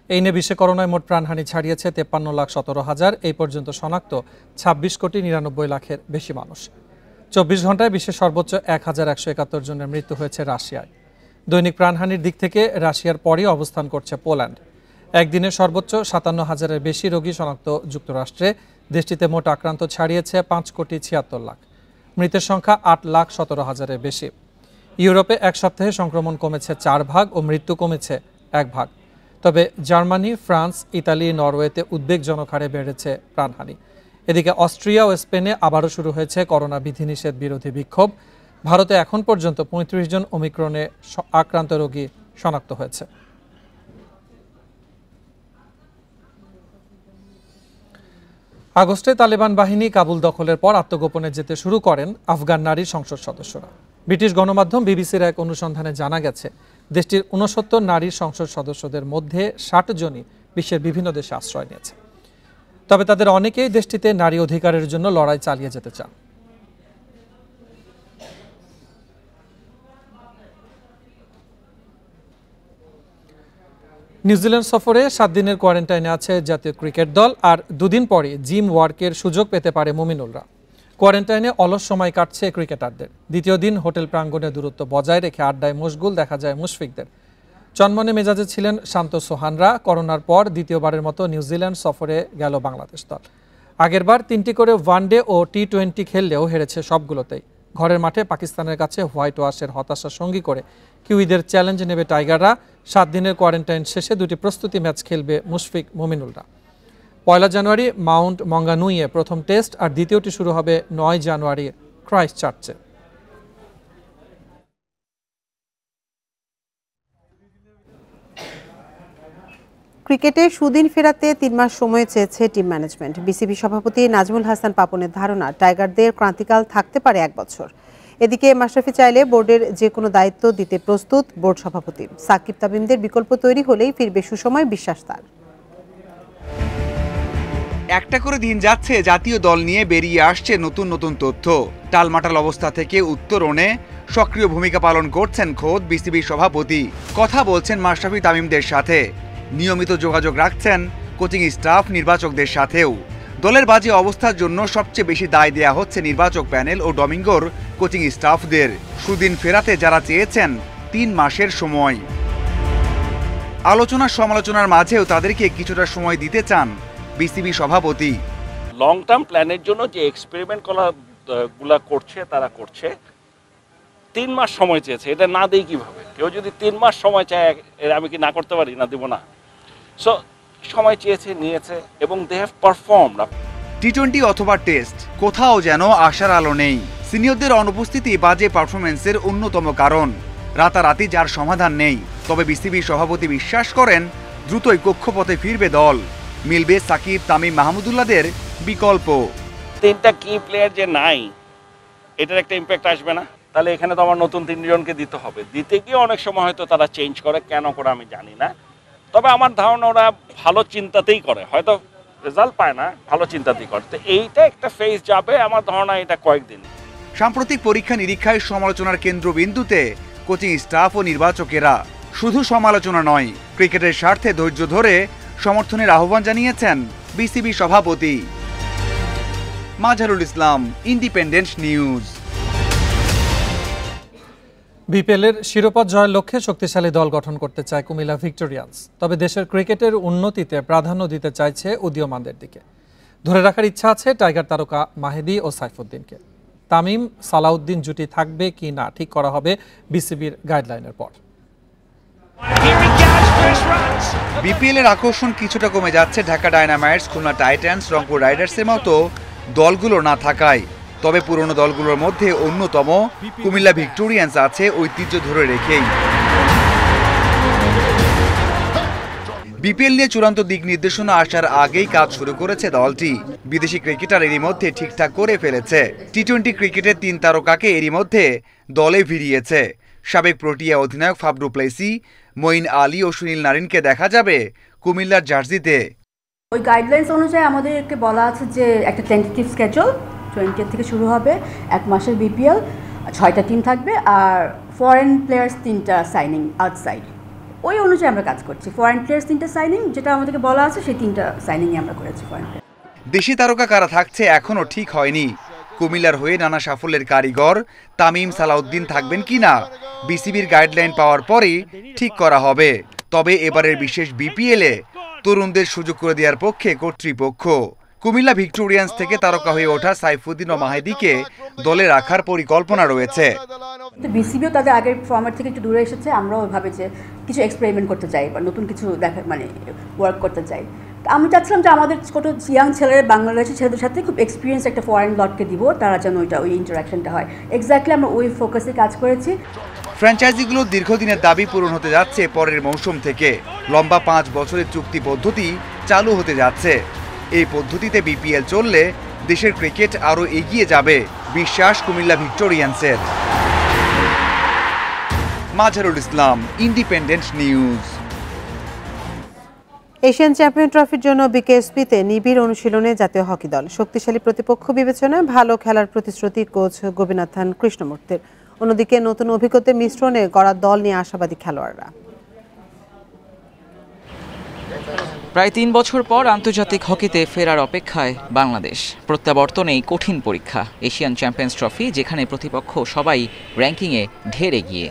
S1: এই নিয়ে বিশ্বে করোনায় মোট প্রাণহানি ছাড়িয়েছে 53,17,000। এই পর্যন্ত শনাক্ত 26,99,00,000-এর বেশি মানুষ। 24 ঘন্টায় বিশ্বের সর্বোচ্চ 1,171 জনের মৃত্যু হয়েছে রাশিয়ায়। দৈনিক প্রাণহানির দিক থেকে রাশিয়ার পরই অবস্থান করছে পোল্যান্ড। একদিনে সর্বোচ্চ 57,000-এর বেশি রোগী শনাক্ত যুক্তরাষ্ট্রে। দেশটিতে মোট আক্রান্ত ছাড়িয়েছে 5,76,00,000। মৃতের সংখ্যা 8,17,000-এর বেশি। ইউরোপে এক সপ্তাহে সংক্রমণ কমেছে 4 ভাগ ও মৃত্যু কমেছে 1 ভাগ। তবে জার্মানি, ফ্রান্স, ইতালি, নরওয়েতে উদ্বেগজনক হারে বেড়েছে প্রাণহানি। এদিকে অস্ট্রিয়া ও স্পেনে আবারও শুরু হয়েছে করোনা বিধিনিষেধ বিরোধী বিক্ষোভ। ভারতে এখন পর্যন্ত 35 জন ওমিক্রনে আক্রান্ত রোগী শনাক্ত হয়েছে। আগস্টে তালেবান বাহিনী কাবুল দখলের পর আত্মগোপনে যেতে শুরু করেন আফগান নারী সংসদ সদস্যরা। ব্রিটিশ গণমাধ্যম বিবিসির এক অনুসন্ধানে জানা গেছে, দেশটির 69 নারী সংসদ সদস্যদের মধ্যে 60 জনই বিশ্বের বিভিন্ন দেশে আশ্রয় নিয়েছে। তবে তাদের অনেকেই দেশটিতে নারী অধিকারের জন্য লড়াই চালিয়ে যেতে চান। নিউজিল্যান্ড সফরে 7 দিনের কোয়ারেন্টাইনে আছে জাতীয় ক্রিকেট দল। আর 2 দিন পরে জিম ওয়ার্কের সুযোগ পেতে পারে মুমিনুলরা। কোয়ারেন্টাইনে অলস সময় কাটছে ক্রিকেটারদের। দ্বিতীয় দিন হোটেল প্রাঙ্গণে দূরত্ব বজায় রেখে আড্ডায় মশগুল দেখা যায় মুশফিকদের। চনমনে মেজাজে ছিলেন শান্ত সোহানরা। করোনার পর দ্বিতীয়বারের মতো নিউজিল্যান্ড সফরে গেল বাংলাদেশ দল। আগেরবার 3টি করে ওয়ানডে ও টি20 খেললেও হেরেছে সবগুলোতেই। ঘরের মাঠে পাকিস্তানের কাছে হোয়াইট ওয়াশের হতাশা সঙ্গী করে কিউইদের চ্যালেঞ্জ নেবে টাইগাররা। 7 দিনের কোয়ারেন্টাইন শেষে 2টি প্রস্তুতি ম্যাচ খেলবে মুশফিক, মুমিনুলরা। 1 জানুয়ারি মাউন্ট মঙ্গানুইয়ে প্রথম টেস্ট, আর দ্বিতীয়টি শুরু হবে 9 জানুয়ারি ক্রাইস্টচার্চে।
S2: ক্রিকেটে সুদিন ফেরাতে 3 মাস সময় চেয়েছে টিম ম্যানেজমেন্ট। বিসিবি সভাপতি নাজমুল হাসান পাপনের ধারণা, টাইগারদের ক্রান্তিকাল থাকতে পারে 1 বছর। এদিকে মাশরাফি চাইলে বোর্ডের যে কোনো দায়িত্ব দিতে প্রস্তুত বোর্ড সভাপতি। সাকিব তামিমদের বিকল্প তৈরি হলেই ফিরবে সুসময়, বিশ্বাস তার।
S8: একটা করে দিন যাচ্ছে, জাতীয় দল নিয়ে বেরিয়ে আসছে নতুন নতুন তথ্য। টালমাটাল অবস্থা থেকে উত্তরণে সক্রিয় ভূমিকা পালন করছেন খোদ বিসিবি সভাপতি। কথা বলছেন মাশরাফি তামিমদের সাথে, নিয়মিত যোগাযোগ রাখছেন কোচিং স্টাফ, নির্বাচকদের সাথেও। দলের বাজে অবস্থার জন্য সবচেয়ে বেশি দায় দেয়া হচ্ছে নির্বাচক প্যানেল ও ডমিঙ্গোর কোচিং স্টাফদের। সুদিন ফেরাতে যারা চেয়েছেন 3 মাসের সময়। আলোচনা সমালোচনার মাঝেও তাদেরকে কিছুটা সময় দিতে চান বিসিবি সভাপতি।
S9: লং টার্ম প্ল্যানের জন্য যে এক্সপেরিমেন্ট গুলা করছে তারা করছে। 3 মাস সময় চেয়েছে, এটা না দেই কিভাবে? কেউ যদি 3 মাস সময় চায়, আমি কি না করতে পারি? না, দেব না। সো সময় চেয়েছে, নিয়েছে, এবং দে হ্যাভ পারফর্মড।
S8: টি20 অথবা টেস্ট, কোথাও যেন আশার আলো নেই। সিনিয়রদের অনুপস্থিতি বাজে পারফরমেন্সের অন্যতম কারণ। রাতারাতি যার সমাধান নেই। তবে বিসিবি সভাপতি বিশ্বাস করেন দ্রুতই কক্ষপথে ফিরবে দল। মিলবে সাকিব, তামিম, মাহমুদুল্লাহদের বিকল্প।
S9: 3টা কি প্লেয়ার যে নাই, এটার একটা ইম্প্যাক্ট আসবে না? তাহলে এখানে তো আমার নতুন 3 জনকে দিতে হবে। দিতে গিয়ে অনেক সময় হয়তো তারা চেঞ্জ করে, কেন করে আমি জানি না। তবে আমার ধারণা ওরা ভালো চিন্তাতেই করে, হয়তো রেজাল্ট পায় না, ভালো চিন্তাতেই করে। তো এইটা একটা ফেজ যাবে, আমার ধারণা এটা কয়েকদিন।
S8: সাম্প্রতিক পরীক্ষা নিরীক্ষায় সমালোচনার কেন্দ্রবিন্দুতে কোচিং স্টাফ ও নির্বাচকেরা। শুধু সমালোচনা নয়, ক্রিকেটের স্বার্থে ধৈর্য ধরে সমর্থনের আহ্বান জানিয়েছেন বিসিবি সভাপতি। Mazharul Islam, independent news.
S1: বিপিএলের শিরোপা জয়ের লক্ষ্যে শক্তিশালী দল গঠন করতে চায় কুমিল্লা ভিক্টোরিয়ান্স। তবে দেশের ক্রিকেটের উন্নতিতে প্রাধান্য দিতে চাইছে উদীয়মানদের দিকে। ধরে রাখার ইচ্ছা আছে টাইগার তারকা মাহেদী ও সাইফুদ্দিনকে। তামিম সালাউদ্দিন জুটি থাকবে কি না ঠিক করা হবে বিসিবির গাইডলাইনের পর।
S8: বিপিএলের আকর্ষণ কিছুটা কমে যাচ্ছে ঢাকা ডায়নামাইটস, খুলনা টাইটান্স, রংপুর রাইডার্সের মতো দলগুলো না থাকায়। তবে পুরনো দলগুলোর মধ্যে অন্যতম কুমিল্লা ভিক্টোরিয়ান্স আছে ঐতিহ্য ধরে রেখেই। বিপিএল নিয়ে চূড়ান্ত দিক নির্দেশনা আসার আগেই কাজ শুরু করেছে দলটি। বিদেশি ক্রিকেটার এরই মধ্যে ঠিকঠাক করে ফেলেছে। টি-20 ক্রিকেটের 3 তারকাকে এরই মধ্যে দলে ভিড়িয়েছে। সাবেক প্রোটিয়া অধিনায়ক Faf du Plessis, Moeen Ali ও সুনীল নারিনকে দেখা যাবে কুমিল্লার জার্সিতে।
S10: ওই গাইডলাইন্স অনুযায়ী আমাদেরকে বলা আছে যে একটা টেন্টেটিভ স্কেজুল 20 থেকে শুরু হবে, 1 মাসের বিপিএল, 6টা টিম থাকবে, আর ফরেন প্লেয়ার্স 3টা সাইনিং আউটসাইড। ওই অনুযায়ী আমরা কাজ করছি। ফরেন প্লেয়ার্স 3টা সাইনিং যেটা আমাদেরকে বলা আছে সেই 3টা সাইনিংই আমরা করেছি। ফরেন
S8: দেশি তারকা কারা থাকছে এখনও ঠিক হয়নি। কুমিল্লার হয়ে নানা সাফল্যের কারিগর তামিম সালাউদ্দিন থাকবেন কিনা বিসিবির গাইডলাইন পাওয়ার পরই ঠিক করা হবে। তবে এবারের বিশেষ বিপিএলে তরুণদের সুযোগ করে দেওয়ার পক্ষে কর্তৃপক্ষ। কুমিল্লা ভিক্টোরিয়ান্স থেকে তারকা হয়ে ওঠা সাইফুদ্দিন ও মাহেদীকে দলে রাখার পরিকল্পনা রয়েছে।
S10: বিসিবিও তাদের আগের ফর্মেট থেকে একটু দূরে এসেছে। আমরাও ওইভাবে যে কিছু এক্সপেরিমেন্ট করতে চাই বা নতুন কিছু দেখা ওয়ার্ক করতে চাই। আমি চাচ্ছিলাম যে আমাদের ছোটো ইয়াং ছেলেরা বাংলাদেশের ছেলেদের সাথে খুব এক্সপিরিয়েন্স একটা ফরেন লটকে দিব, তারা যেন ওই ইন্টারাকশনটা হয়। এক্স্যাক্টলি আমরা ওই ফোকাসে কাজ করেছি।
S8: ফ্র্যাঞ্চাইজিগুলোর দীর্ঘদিনের দাবি পূরণ হতে যাচ্ছে পরের মৌসুম থেকে। লম্বা 5 বছরের চুক্তি পদ্ধতি চালু হতে যাচ্ছে। এই পদ্ধতিতে বিপিএল চললে দেশের ক্রিকেট আরও এগিয়ে যাবে, বিশ্বাস Comilla ভিক্টোরিয়ান্সের। Mazharul Islam, independent news.
S2: Asian champion ট্রফির জন্য বিকেএসপিতে নিবিড় অনুশীলনে জাতীয় হকি দল। শক্তিশালী প্রতিপক্ষ বিবেচনায় ভালো খেলার প্রতিশ্রুতি কোচ গোপীনাথন কৃষ্ণমূর্তির। অন্যদিকে নতুন অভিজ্ঞতার মিশ্রণে গড়া দল নিয়ে আশাবাদী খেলোয়াড়রা।
S11: প্রায় 3 বছর পর আন্তর্জাতিক হকিতে ফেরার অপেক্ষায় বাংলাদেশ। প্রত্যাবর্তনেই কঠিন পরীক্ষা এশিয়ান চ্যাম্পিয়ন্স ট্রফি, যেখানে প্রতিপক্ষ সবাই র্যাঙ্কিংয়ে ঢের এগিয়ে।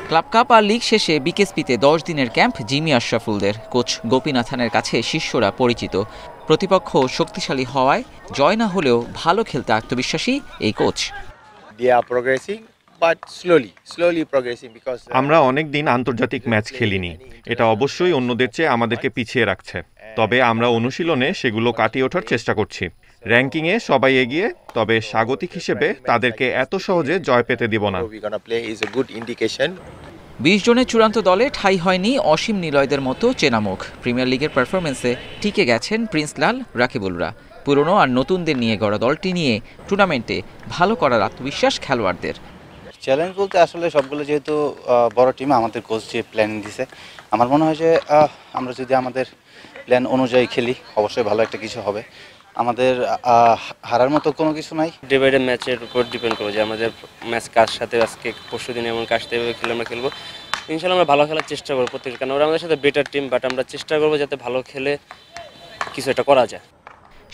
S11: ক্লাব কাপ আর লিগ শেষে বিকেএসপিতে 10 দিনের ক্যাম্প জিমি আশরাফুলদের। কোচ গোপীনাথনের কাছে শিষ্যরা পরিচিত। প্রতিপক্ষ শক্তিশালী হওয়ায় জয় না হলেও ভালো খেলতে আত্মবিশ্বাসী এই কোচ।
S12: আমরা অনেক দিন আন্তর্জাতিক ম্যাচ খেলিনি, এটা অবশ্যই অন্যদের চেয়ে আমাদেরকে পিছিয়ে রাখছে। তবে আমরা অনুশীলনে সেগুলো কাটিয়ে ওঠার চেষ্টা করছি। র্যাঙ্কিংয়ে সবাই এগিয়ে, তবে স্বাগতিক হিসেবে তাদেরকে এত সহজে জয় পেতে দিব না।
S11: 20 জনের চূড়ান্ত দলে ঠাঁই হয়নি অসীম নিলয়দের মতো চেনামুখ। প্রিমিয়ার লিগের পারফরমেন্সে টিকে গেছেন প্রিন্স লাল, রাকিবুলরা। পুরনো আর নতুনদের নিয়ে গড়া দলটি নিয়ে টুর্নামেন্টে ভালো করার আত্মবিশ্বাস খেলোয়াড়দের।
S13: চ্যালেঞ্জ বলতে আসলে সবগুলো যেহেতু বড় টিম, আমাদের কোচ যে প্ল্যানিং দিছে, আমার মনে হয় যে আমরা যদি আমাদের প্ল্যান অনুযায়ী খেলি অবশ্যই ভালো একটা কিছু হবে। আমাদের হারার মতো কোনো কিছু নাই।
S14: ডে বাই ডে ম্যাচের উপর ডিপেন্ড করবো যে আমাদের ম্যাচ কার সাথে আজকে পরশু দিনে এমন কার সাথে খেলে আমরা খেলবো। ইনশাল্লাহ আমরা ভালো খেলার চেষ্টা করবো প্রত্যেক, কারণ ওরা আমাদের সাথে বেটার টিম, বাট আমরা চেষ্টা করবো যাতে ভালো খেলে কিছু একটা করা যায়।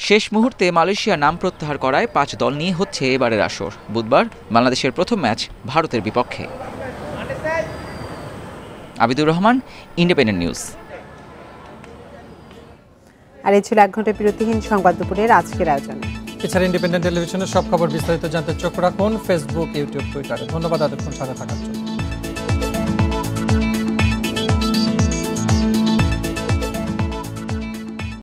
S11: শেষ মুহূর্তে মালয়েশিয়া নাম প্রত্যাহার করায় 5 দল নিয়ে হচ্ছে এবারের আসর। বুধবার বাংলাদেশের প্রথম ম্যাচ ভারতের বিপক্ষে। Abidur Rahman, independent news.
S2: আর এই ছিল 1 ঘন্টা বিরতিহীন সংবাদ দুপুরের আজকের আয়োজন।
S1: এছাড়া ইন্ডিপেন্ডেন্ট টেলিভিশনের সব খবর বিস্তারিত জানতে চোখ রাখুন ফেসবুক, ইউটিউব, টুইটারে। ধন্যবাদ এতক্ষণ সাথে থাকার জন্য।